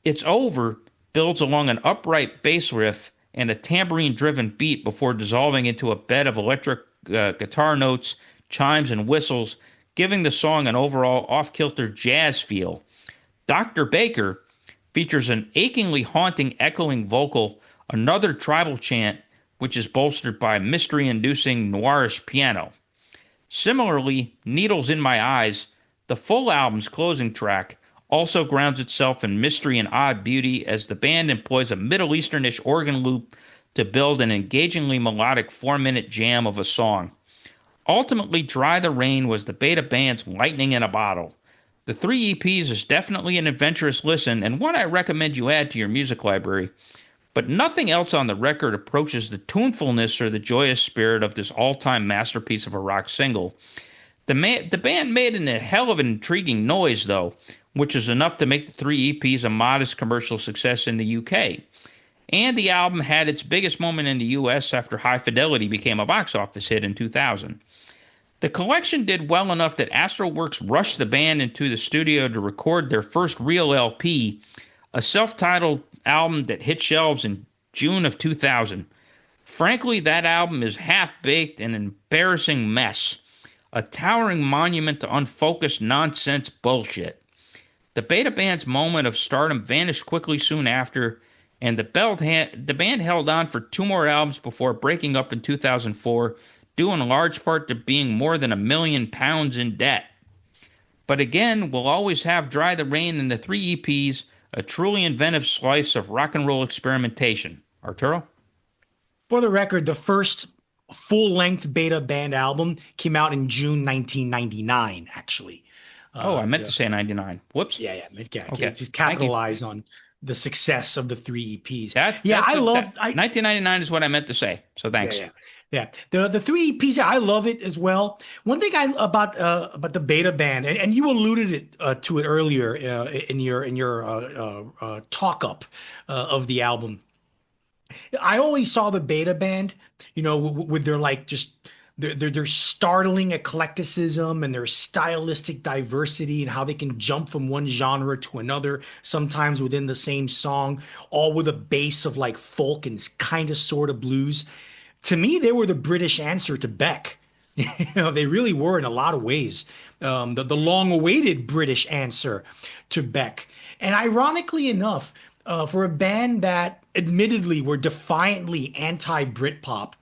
It's Over builds along an upright bass riff and a tambourine-driven beat before dissolving into a bed of electric guitar notes, chimes, and whistles, giving the song an overall off-kilter jazz feel. Dr. Baker features an achingly haunting, echoing vocal, another tribal chant, which is bolstered by mystery-inducing noirish piano. Similarly, Needles in My Eyes, the full album's closing track, also grounds itself in mystery and odd beauty as the band employs a Middle Easternish organ loop to build an engagingly melodic 4-minute jam of a song. Ultimately, Dry the Rain was the Beta Band's lightning in a bottle. The 3 EPs is definitely an adventurous listen and one I recommend you add to your music library, but nothing else on the record approaches the tunefulness or the joyous spirit of this all-time masterpiece of a rock single. The band made a hell of an intriguing noise, though, which is enough to make the three EPs a modest commercial success in the UK. And the album had its biggest moment in the US after High Fidelity became a box office hit in 2000. The collection did well enough that Astroworks rushed the band into the studio to record their first real LP, a self-titled album that hit shelves in June of 2000. Frankly, that album is half-baked and an embarrassing mess, a towering monument to unfocused nonsense bullshit. The beta band's moment of stardom vanished quickly soon after, and the band held on for two more albums before breaking up in 2004, due in large part to being more than £1 million in debt. But again, we'll always have Dry the Rain and the three EPs, a truly inventive slice of rock and roll experimentation. Arturo? For the record, the first full-length beta band album came out in June 1999, actually. I meant to say 99. Whoops. Yeah. Okay. Just capitalize on the success of the three EPs. I love 1999 is what I meant to say. So thanks. Yeah. The three EPs, I love it as well. One thing about the beta band, and you alluded to it earlier in your talk up of the album. I always saw the beta band, with their their startling eclecticism and their stylistic diversity and how they can jump from one genre to another, sometimes within the same song, all with a base of like folk and kind of sort of blues. To me, they were the British answer to Beck. They really were in a lot of ways. The long-awaited British answer to Beck. And ironically enough, for a band that admittedly were defiantly anti-Britpop,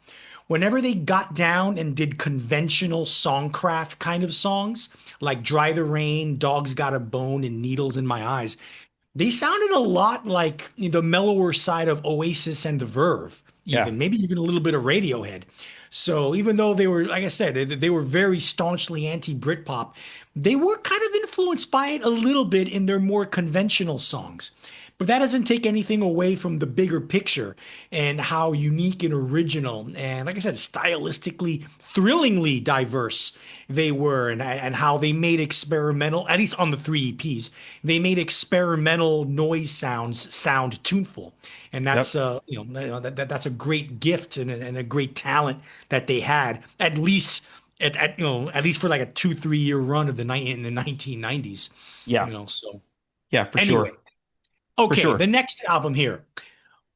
whenever they got down and did conventional songcraft kind of songs, like Dry the Rain, Dog's Got a Bone, and Needles in My Eyes, they sounded a lot like the mellower side of Oasis and The Verve, maybe even a little bit of Radiohead. So even though they were, like I said, they were very staunchly anti-Britpop, they were kind of influenced by it a little bit in their more conventional songs. But that doesn't take anything away from the bigger picture and how unique and original and, like I said, stylistically, thrillingly diverse they were, and how they made experimental, at least on the three EPs, they made experimental noise sounds sound tuneful. And that's that's a great gift and a great talent that they had, at least at least for like a 2-3 year run of in the 1990s. So for sure. Okay, sure. The next album here,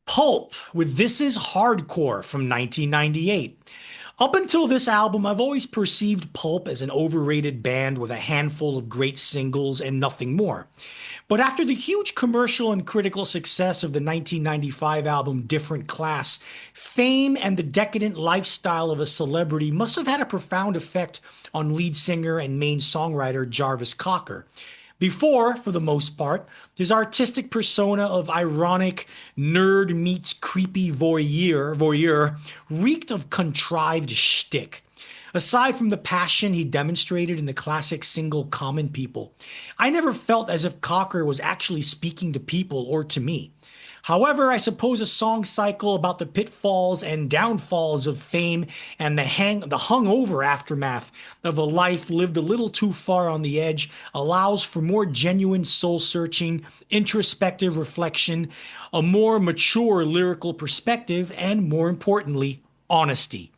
Pulp with This Is Hardcore from 1998. Up until this album, I've always perceived Pulp as an overrated band with a handful of great singles and nothing more. But after the huge commercial and critical success of the 1995 album Different Class, fame and the decadent lifestyle of a celebrity must have had a profound effect on lead singer and main songwriter Jarvis Cocker. Before, for the most part, his artistic persona of ironic nerd meets creepy voyeur reeked of contrived shtick. Aside from the passion he demonstrated in the classic single Common People, I never felt as if Cocker was actually speaking to people or to me. However, I suppose a song cycle about the pitfalls and downfalls of fame and the hungover aftermath of a life lived a little too far on the edge allows for more genuine soul-searching, introspective reflection, a more mature lyrical perspective, and more importantly, honesty.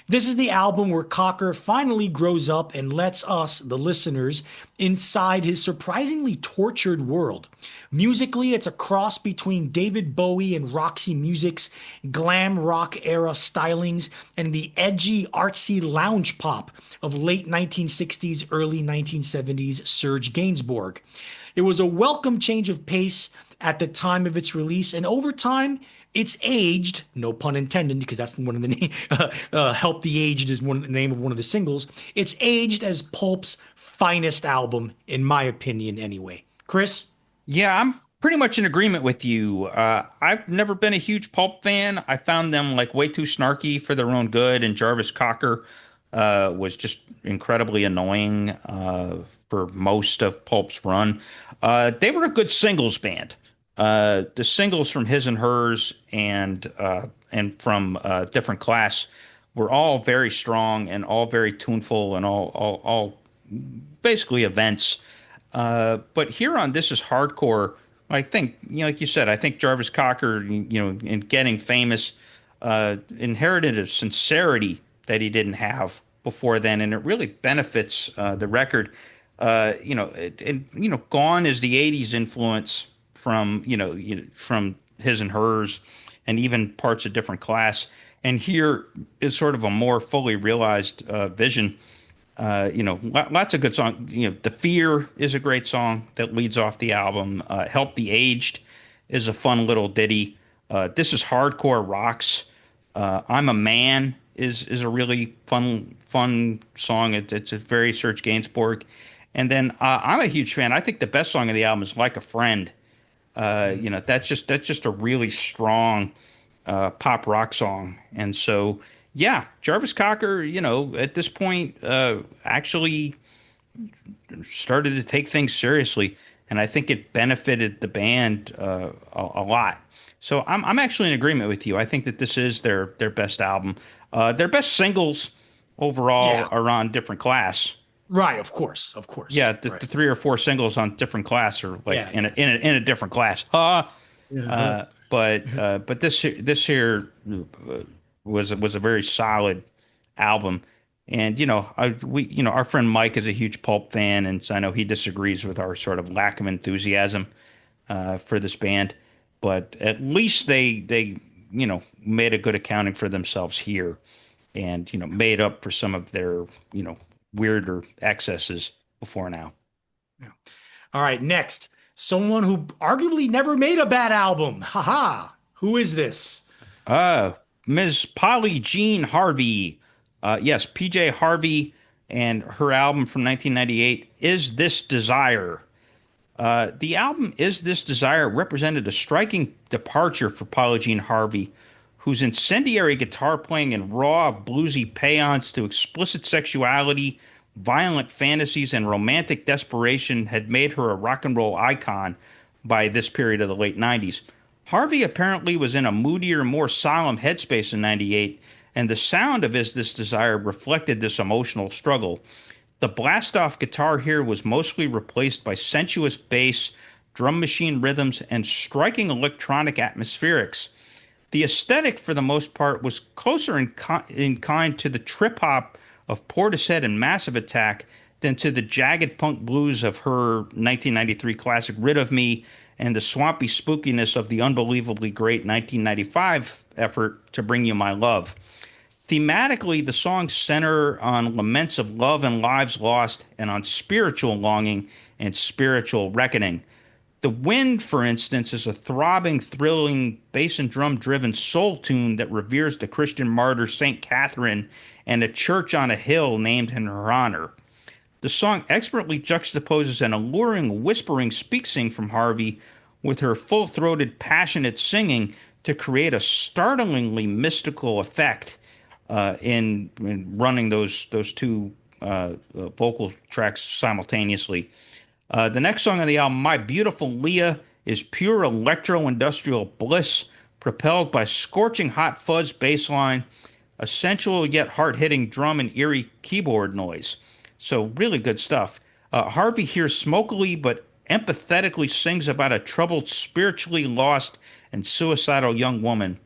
This is the album where Cocker finally grows up and lets us, the listeners, inside his surprisingly tortured world. Musically, it's a cross between David Bowie and Roxy Music's glam rock era stylings and the edgy, artsy lounge pop of late 1960s, early 1970s Serge Gainsbourg. It was a welcome change of pace at the time of its release, and over time, it's aged, no pun intended, because that's one of the Help the Aged is the name of one of the singles. It's aged as Pulp's finest album, in my opinion, anyway. Chris? Yeah, I'm pretty much in agreement with you. I've never been a huge Pulp fan. I found them like way too snarky for their own good, and Jarvis Cocker was just incredibly annoying for most of Pulp's run. They were a good singles band. The singles from His and Hers and from Different Class were all very strong and all very tuneful and all basically events. But here on This Is Hardcore, I think, like you said, I think Jarvis Cocker, in getting famous, inherited a sincerity that he didn't have before then, and it really benefits the record. Gone is the '80s influence from from His and Hers, and even parts of Different Class. And here is sort of a more fully realized vision. Lots of good songs. The Fear is a great song that leads off the album. Help the Aged is a fun little ditty. This Is Hardcore rocks. I'm a Man is a really fun song. It's a very Serge Gainsbourg. And then I'm a huge fan. I think the best song of the album is Like a Friend. That's just a really strong pop rock song. And so, yeah, Jarvis Cocker, at this point, actually started to take things seriously, and I think it benefited the band a lot. So I'm actually in agreement with you. I think that this is their best album. Their best singles overall are on Different Class. Right, of course. Yeah, the 3 or 4 singles on Different Class are like in a different class. But this here was a very solid album, and our friend Mike is a huge Pulp fan, and so I know he disagrees with our sort of lack of enthusiasm for this band, but at least they made a good accounting for themselves here, and made up for some of their weirder excesses before now. Yeah. All right, next, someone who arguably never made a bad album. Haha. Who is this? Ms. Polly Jean Harvey. Yes, PJ Harvey, and her album from 1998, Is This Desire? The album Is This Desire represented a striking departure for Polly Jean Harvey, whose incendiary guitar playing and raw, bluesy paeans to explicit sexuality, violent fantasies, and romantic desperation had made her a rock and roll icon by this period of the late 90s. Harvey apparently was in a moodier, more solemn headspace in '98, and the sound of Is This Desire reflected this emotional struggle. The blast-off guitar here was mostly replaced by sensuous bass, drum machine rhythms, and striking electronic atmospherics. The aesthetic, for the most part, was closer in kind to the trip-hop of Portishead and Massive Attack than to the jagged punk blues of her 1993 classic Rid of Me and the swampy spookiness of the unbelievably great 1995 effort To Bring You My Love. Thematically, the songs center on laments of love and lives lost, and on spiritual longing and spiritual reckoning. The Wind, for instance, is a throbbing, thrilling, bass and drum-driven soul tune that reveres the Christian martyr St. Catherine and a church on a hill named in her honor. The song expertly juxtaposes an alluring, whispering speak-sing from Harvey with her full-throated, passionate singing to create a startlingly mystical effect in running those two vocal tracks simultaneously. The next song on the album, My Beautiful Leah, is pure electro-industrial bliss, propelled by scorching hot fuzz bass line, a sensual yet hard-hitting drum and eerie keyboard noise. So really good stuff. Harvey here smokily but empathetically sings about a troubled, spiritually lost, and suicidal young woman.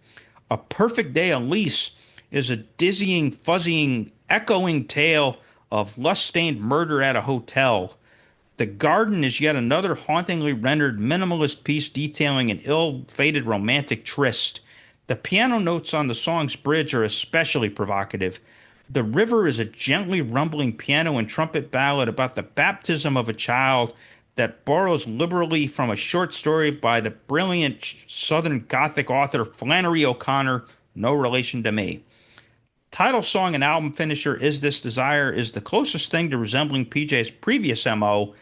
A Perfect Day Elise is a dizzying, fuzzying, echoing tale of lust-stained murder at a hotel. The Garden is yet another hauntingly rendered minimalist piece detailing an ill-fated romantic tryst. The piano notes on the song's bridge are especially provocative. The River is a gently rumbling piano and trumpet ballad about the baptism of a child that borrows liberally from a short story by the brilliant Southern Gothic author Flannery O'Connor, no relation to me. Title song and album finisher Is This Desire is the closest thing to resembling PJ's previous MO,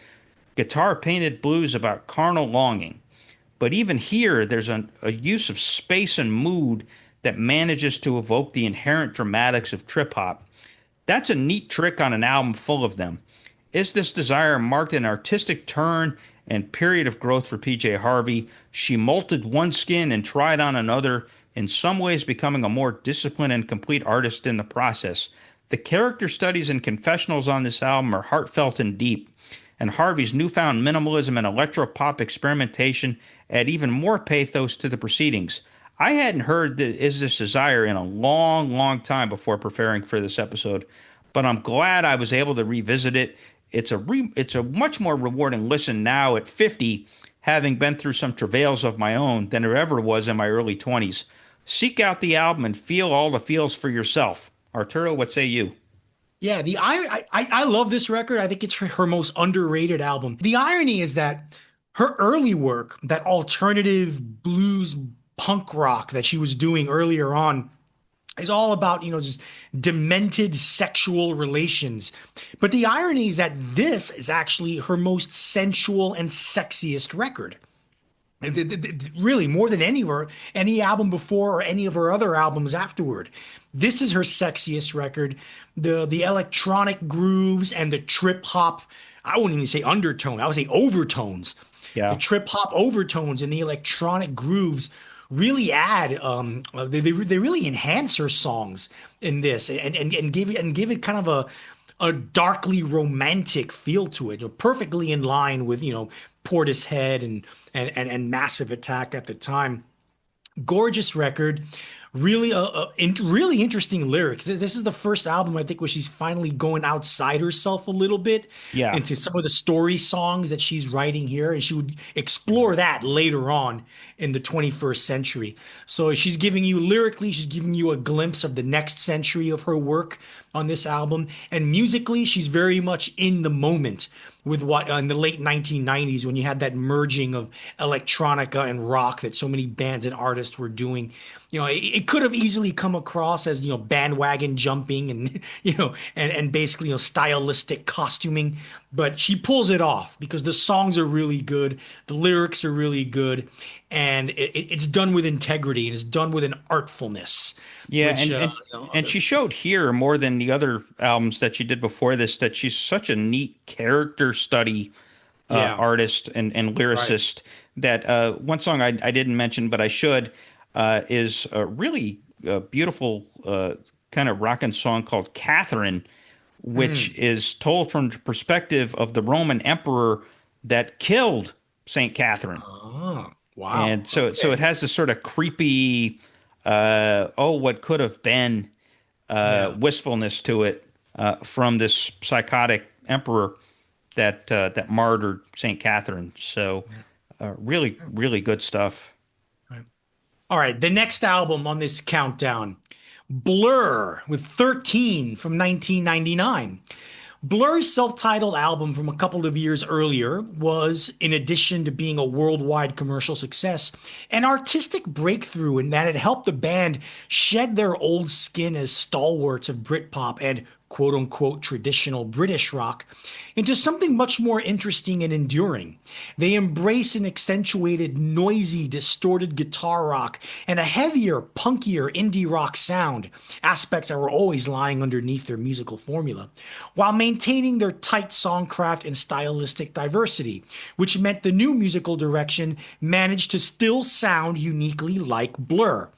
guitar-painted blues about carnal longing. But even here, there's a use of space and mood that manages to evoke the inherent dramatics of trip-hop. That's a neat trick on an album full of them. Is This Desire marked an artistic turn and period of growth for PJ Harvey. She molted one skin and tried on another in some ways becoming a more disciplined and complete artist in the process. The character studies and confessionals on this album are heartfelt and deep, and Harvey's newfound minimalism and electropop experimentation add even more pathos to the proceedings. I hadn't heard the Is This Desire in a long, long time before preparing for this episode, but I'm glad I was able to revisit it. It's a much more rewarding listen now at 50, having been through some travails of my own, than it ever was in my early 20s. Seek out the album and feel all the feels for yourself. Arturo, what say you? Yeah, I love this record. I think it's her most underrated album. The irony is that her early work, that alternative blues punk rock that she was doing earlier on, is all about, just demented sexual relations. But the irony is that this is actually her most sensual and sexiest record. Really, more than any album before or any of her other albums afterward. This is her sexiest record. The electronic grooves and the trip hop, I wouldn't even say undertone, I would say overtones. Yeah. The trip hop overtones and the electronic grooves really add they really enhance her songs in this and give it kind of a darkly romantic feel to it, perfectly in line with Portishead and Massive Attack at the time. Gorgeous record. Really, really interesting lyrics. This is the first album, I think, where she's finally going outside herself a little bit into some of the story songs that she's writing here. And she would explore that later on in the 21st century. So she's giving you lyrically, she's giving you a glimpse of the next century of her work on this album. And musically, she's very much in the moment with what in the late 1990s, when you had that merging of electronica and rock that so many bands and artists were doing. It could have easily come across as bandwagon jumping and and basically stylistic costuming, but she pulls it off because the songs are really good, the lyrics are really good, and it's done with integrity and it's done with an artfulness. Yeah, and she showed here more than the other albums that she did before this that she's such a neat character study artist and lyricist. Right. That one song I didn't mention, but I should, is a really beautiful kind of rockin' song called Catherine, which is told from the perspective of the Roman emperor that killed Saint Catherine. Oh, wow. And so it has this sort of creepy, what could have been wistfulness to it from this psychotic emperor that martyred Saint Catherine. So really, really good stuff. All right, the next album on this countdown, Blur with 13 from 1999. Blur's self-titled album from a couple of years earlier was, in addition to being a worldwide commercial success, an artistic breakthrough in that it helped the band shed their old skin as stalwarts of Britpop and quote-unquote traditional British rock into something much more interesting and enduring. They embrace an accentuated, noisy, distorted guitar rock and a heavier, punkier indie rock sound, aspects that were always lying underneath their musical formula, while maintaining their tight songcraft and stylistic diversity, which meant the new musical direction managed to still sound uniquely like Blur.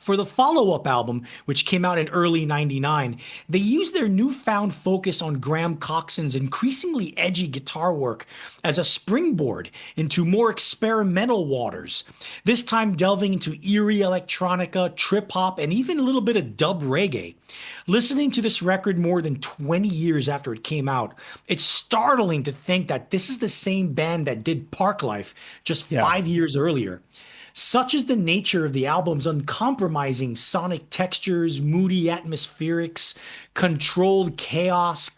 For the follow-up album, which came out in early 99, they used their newfound focus on Graham Coxon's increasingly edgy guitar work as a springboard into more experimental waters, this time delving into eerie electronica, trip-hop, and even a little bit of dub reggae. Listening to this record more than 20 years after it came out, it's startling to think that this is the same band that did Parklife just 5 years earlier. Such is the nature of the album's uncompromising sonic textures, moody atmospherics, controlled chaos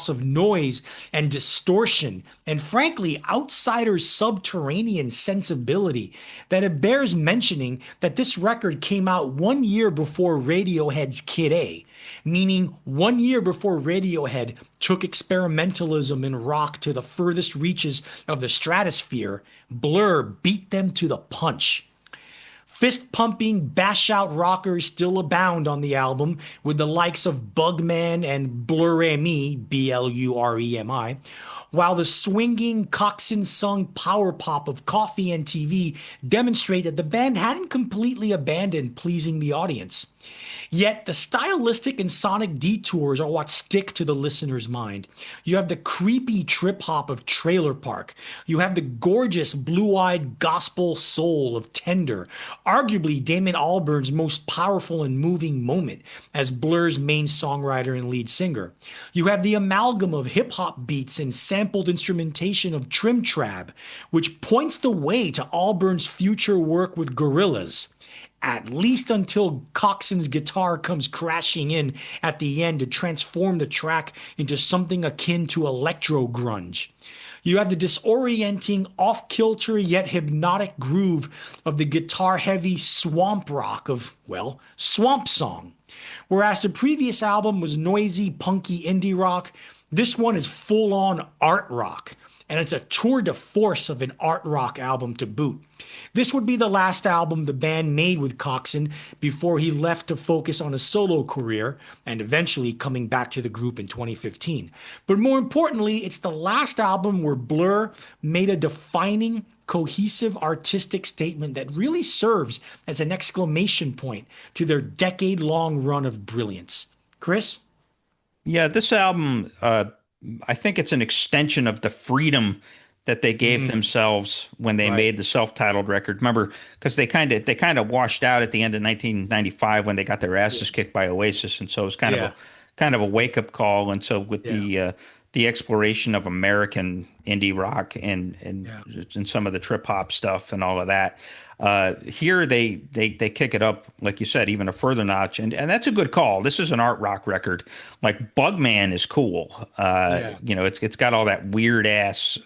of noise and distortion, and frankly, outsider's subterranean sensibility, that it bears mentioning that this record came out 1 year before Radiohead's Kid A, meaning 1 year before Radiohead took experimentalism in rock to the furthest reaches of the stratosphere. Blur beat them to the punch. Fist-pumping, bash-out rockers still abound on the album, with the likes of Bugman and Bluremi, Bluremi, while the swinging, coxswain-sung power pop of Coffee and TV demonstrate that the band hadn't completely abandoned pleasing the audience. Yet the stylistic and sonic detours are what stick to the listener's mind. You have the creepy trip hop of Trailer Park. You have the gorgeous blue-eyed gospel soul of Tender, arguably Damon Albarn's most powerful and moving moment as Blur's main songwriter and lead singer. You have the amalgam of hip-hop beats and sampled instrumentation of Trim Trab, which points the way to Albarn's future work with Gorillaz, at least until Coxon's guitar comes crashing in at the end to transform the track into something akin to electro grunge. You have the disorienting, off-kilter yet hypnotic groove of the guitar-heavy swamp rock of, well, Swamp Song. Whereas the previous album was noisy, punky indie rock, this one is full-on art rock. And it's a tour de force of an art rock album to boot. This would be the last album the band made with Coxon before he left to focus on a solo career and eventually coming back to the group in 2015. But more importantly, it's the last album where Blur made a defining, cohesive artistic statement that really serves as an exclamation point to their decade-long run of brilliance. Chris? Yeah, this album, I think it's an extension of the freedom that they gave themselves when they made the self-titled record. Remember, because they kind of washed out at the end of 1995 when they got their asses kicked by Oasis, and so it was kind of a wake-up call. And so with the exploration of American indie rock and some of the trip hop stuff and all of that, here they kick it up, like you said, even a further notch, and that's a good call. This is an art rock record. Like Bugman is cool. You know, it's got all that weird ass,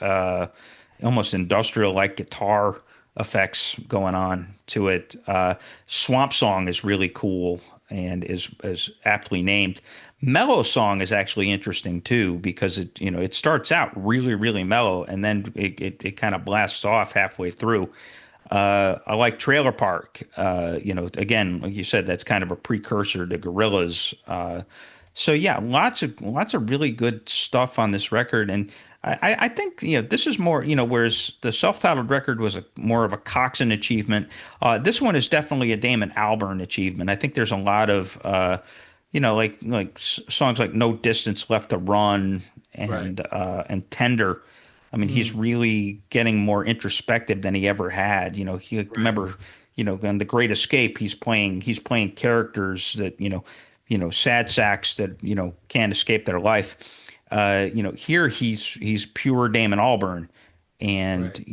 almost industrial like guitar effects going on to it. Swamp Song is really cool and is aptly named. Mellow Song is actually interesting too, because it starts out really, really mellow and then it kind of blasts off halfway through. I like Trailer Park. Again, like you said, that's kind of a precursor to Gorillaz. So yeah, lots of really good stuff on this record, and I think this is more whereas the self-titled record was more of a Coxon achievement. This one is definitely a Damon Albarn achievement. I think there's a lot of like songs like No Distance Left to Run and Tender. I mean, he's really getting more introspective than he ever had. Remember, on The Great Escape, he's playing characters that, sad sacks that, can't escape their life. Here he's pure Damon Albarn and,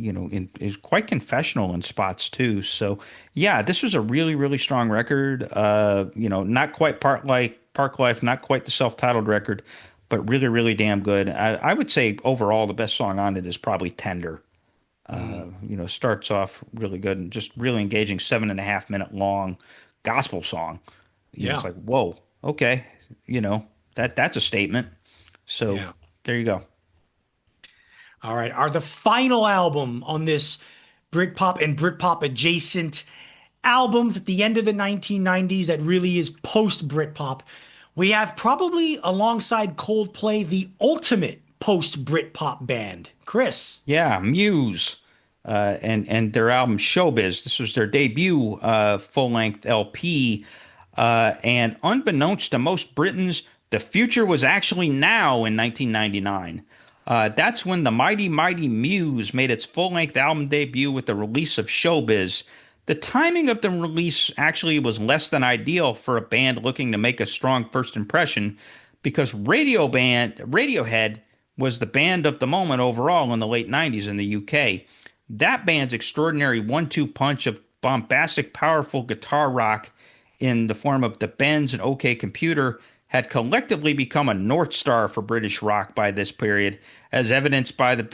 is quite confessional in spots too. So yeah, this was a really, really strong record. Not quite Park Life, not quite the self-titled record, but really, really damn good. I would say overall the best song on it is probably Tender. Starts off really good and just really engaging, 7.5 minute long gospel song. It's like, whoa, okay, that's a statement. So there you go. All right, the final album on this Britpop and Britpop adjacent albums at the end of the 1990s that really is post Britpop. We have probably alongside Coldplay the ultimate post Britpop band, Chris. Yeah, Muse, and their album Showbiz. This was their debut full length LP, and unbeknownst to most Britons, the future was actually now in 1999. That's when the mighty Muse made its full length album debut with the release of Showbiz. The timing of the release actually was less than ideal for a band looking to make a strong first impression, because Radiohead was the band of the moment overall in the late 90s in the UK. That band's extraordinary 1-2 punch of bombastic, powerful guitar rock in the form of the Bends and OK Computer had collectively become a North Star for British rock by this period, as evidenced by the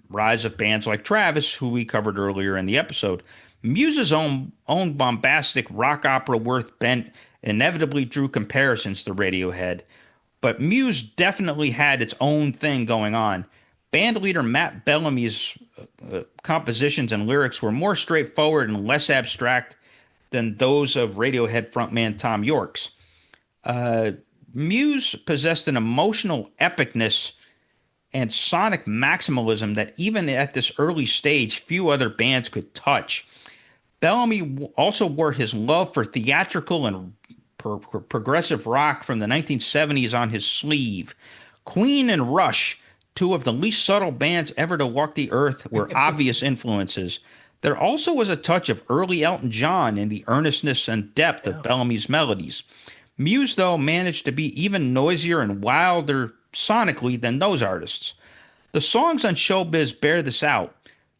rise of bands like Travis, who we covered earlier in the episode. Muse's own bombastic rock opera worth bent inevitably drew comparisons to Radiohead, but Muse definitely had its own thing going on. Bandleader Matt Bellamy's compositions and lyrics were more straightforward and less abstract than those of Radiohead frontman Tom York's. Muse possessed an emotional epicness and sonic maximalism that even at this early stage, few other bands could touch. Bellamy also wore his love for theatrical and progressive rock from the 1970s on his sleeve. Queen and Rush, two of the least subtle bands ever to walk the earth, were obvious influences. There also was a touch of early Elton John in the earnestness and depth of Bellamy's melodies. Muse, though, managed to be even noisier and wilder sonically than those artists. The songs on Showbiz bear this out.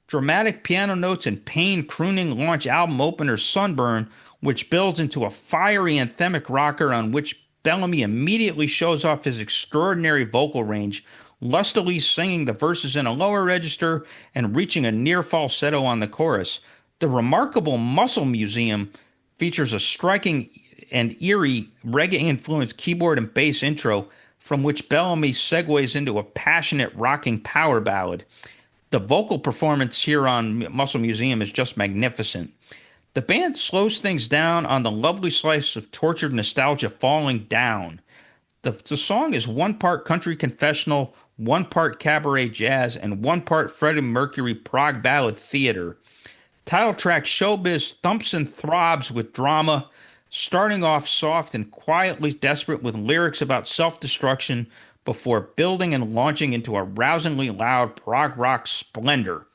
Dramatic piano notes and Pain crooning launch album opener Sunburn, which builds into a fiery anthemic rocker on which Bellamy immediately shows off his extraordinary vocal range, lustily singing the verses in a lower register and reaching a near falsetto on the chorus. The remarkable Muscle Museum features a striking and eerie reggae-influenced keyboard and bass intro from which Bellamy segues into a passionate rocking power ballad. The vocal performance here on Muscle Museum is just magnificent. The band slows things down on the lovely slice of tortured nostalgia Falling Down. The song is one part country confessional, one part cabaret jazz, and one part Freddie Mercury prog ballad theater. Title track Showbiz thumps and throbs with drama, starting off soft and quietly desperate with lyrics about self-destruction before building and launching into a rousingly loud prog rock splendor.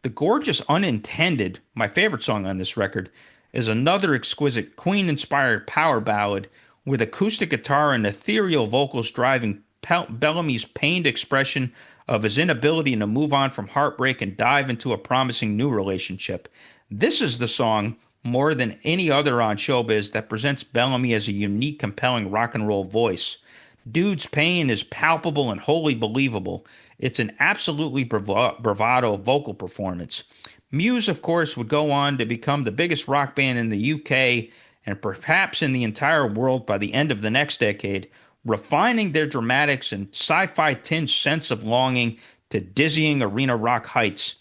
The gorgeous Unintended, my favorite song on this record, is another exquisite Queen-inspired power ballad with acoustic guitar and ethereal vocals driving Bellamy's pained expression of his inability to move on from heartbreak and dive into a promising new relationship. This is the song, more than any other on Showbiz, that presents Bellamy as a unique, compelling rock and roll voice. Dude's pain is palpable and wholly believable. It's an absolutely bravado vocal performance. Muse, of course, would go on to become the biggest rock band in the UK and perhaps in the entire world by the end of the next decade, refining their dramatics and sci-fi tinged sense of longing to dizzying arena rock heights.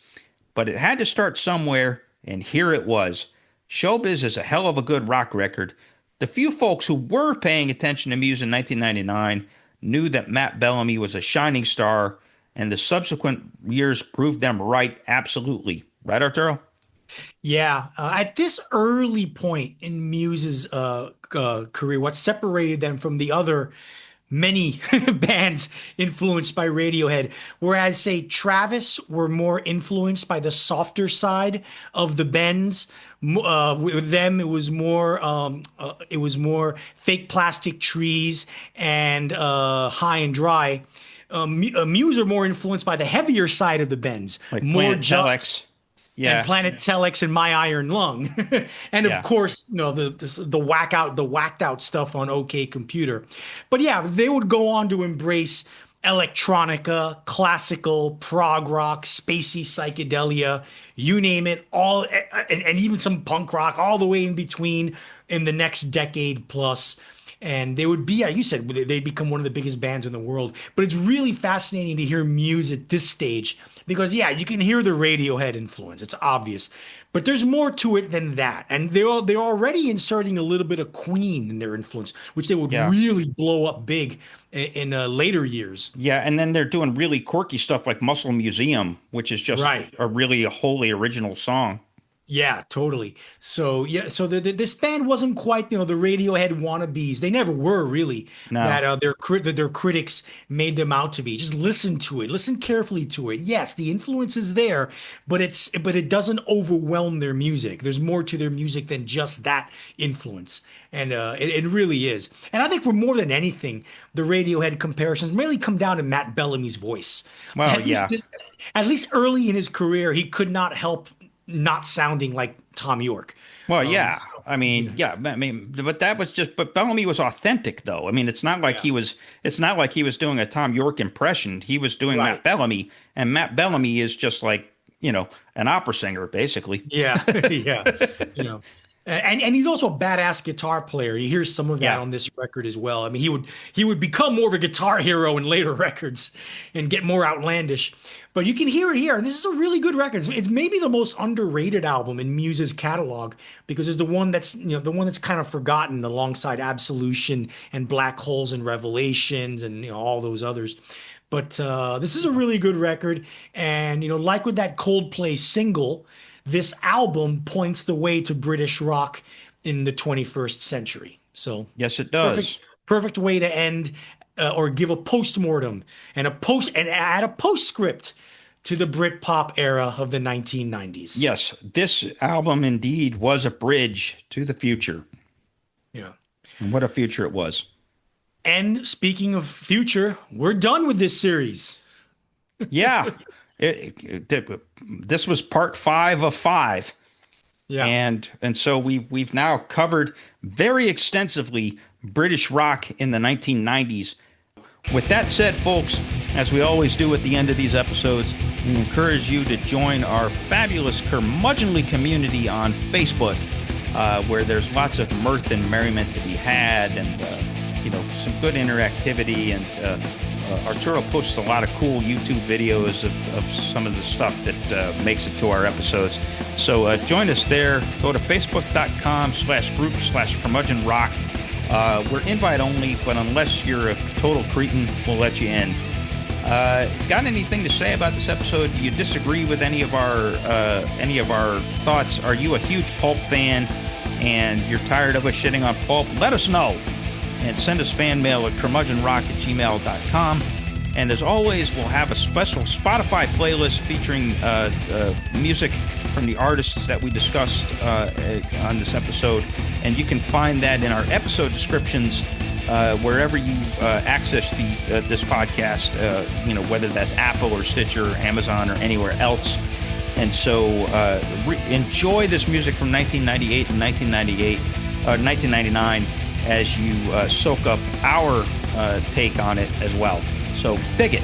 But it had to start somewhere, and here it was. Showbiz is a hell of a good rock record. The few folks who were paying attention to Muse in 1999 knew that Matt Bellamy was a shining star, and the subsequent years proved them right absolutely. Right, Arturo? Yeah, at this early point in Muse's career, what separated them from the other many bands influenced by Radiohead, whereas, say, Travis were more influenced by the softer side of the Bends. With them, it was more Fake Plastic Trees and High and Dry. Muse are more influenced by the heavier side of the Bends, Like more Planet just. Telex. Yeah. And Planet Telex and My Iron Lung, and of Yeah. course, the whacked out stuff on OK Computer. But yeah, they would go on to embrace electronica, classical, prog rock, spacey psychedelia, you name it, all, and even some punk rock, all the way in between in the next decade plus. And they would be, yeah, you said they'd become one of the biggest bands in the world. But it's really fascinating to hear Muse at this stage because, yeah, you can hear the Radiohead influence. It's obvious. But there's more to it than that. And they're already inserting a little bit of Queen in their influence, which they would really blow up big in later years. Yeah, and then they're doing really quirky stuff like Muscle Museum, which is just a really wholly original song. Yeah, totally. So yeah, so this band wasn't quite, the Radiohead wannabes. They never were really. No. That their critics made them out to be. Just listen to it. Listen carefully to it. Yes, the influence is there, but it doesn't overwhelm their music. There's more to their music than just that influence. And it really is. And I think for more than anything, the Radiohead comparisons mainly come down to Matt Bellamy's voice. Well, At least early in his career, he could not help not sounding like Tom York. Well, yeah. But that was but Bellamy was authentic though. I mean, it's not like he was doing a Tom York impression. He was doing Matt Bellamy, and Matt Bellamy is just like, an opera singer basically. Yeah. Yeah. And he's also a badass guitar player. You hear some of that on this record as well. I mean, he would become more of a guitar hero in later records and get more outlandish. But you can hear it here. This is a really good record. It's maybe the most underrated album in Muse's catalog because it's the one that's kind of forgotten alongside Absolution and Black Holes and Revelations and all those others. But this is a really good record. And, like with that Coldplay single, this album points the way to British rock in the 21st century. So, Yes, it does. perfect way to end or give a postmortem and add a postscript to the Britpop era of the 1990s. Yes, this album indeed was a bridge to the future. Yeah. And what a future it was. And speaking of future, we're done with this series. Yeah. This was part 5 of 5. Yeah. And so we've now covered very extensively British rock in the 1990s. With that said, folks, as we always do at the end of these episodes, we encourage you to join our fabulous curmudgeonly community on Facebook, where there's lots of mirth and merriment to be had, and some good interactivity. And Arturo posts a lot of cool YouTube videos of some of the stuff that makes it to our episodes. So join us there. Go to facebook.com/group/curmudgeonrock. We're invite only, but unless you're a total cretin, we'll let you in. Got anything to say about this episode? Do you disagree with any of our thoughts? Are you a huge Pulp fan and you're tired of us shitting on Pulp? Let us know. And send us fan mail at curmudgeonrock@gmail.com. And as always, we'll have a special Spotify playlist featuring music from the artists that we discussed on this episode. And you can find that in our episode descriptions wherever you access this podcast, whether that's Apple or Stitcher or Amazon or anywhere else. And so enjoy this music from 1998 and 1999 as you soak up our take on it as well. So dig it.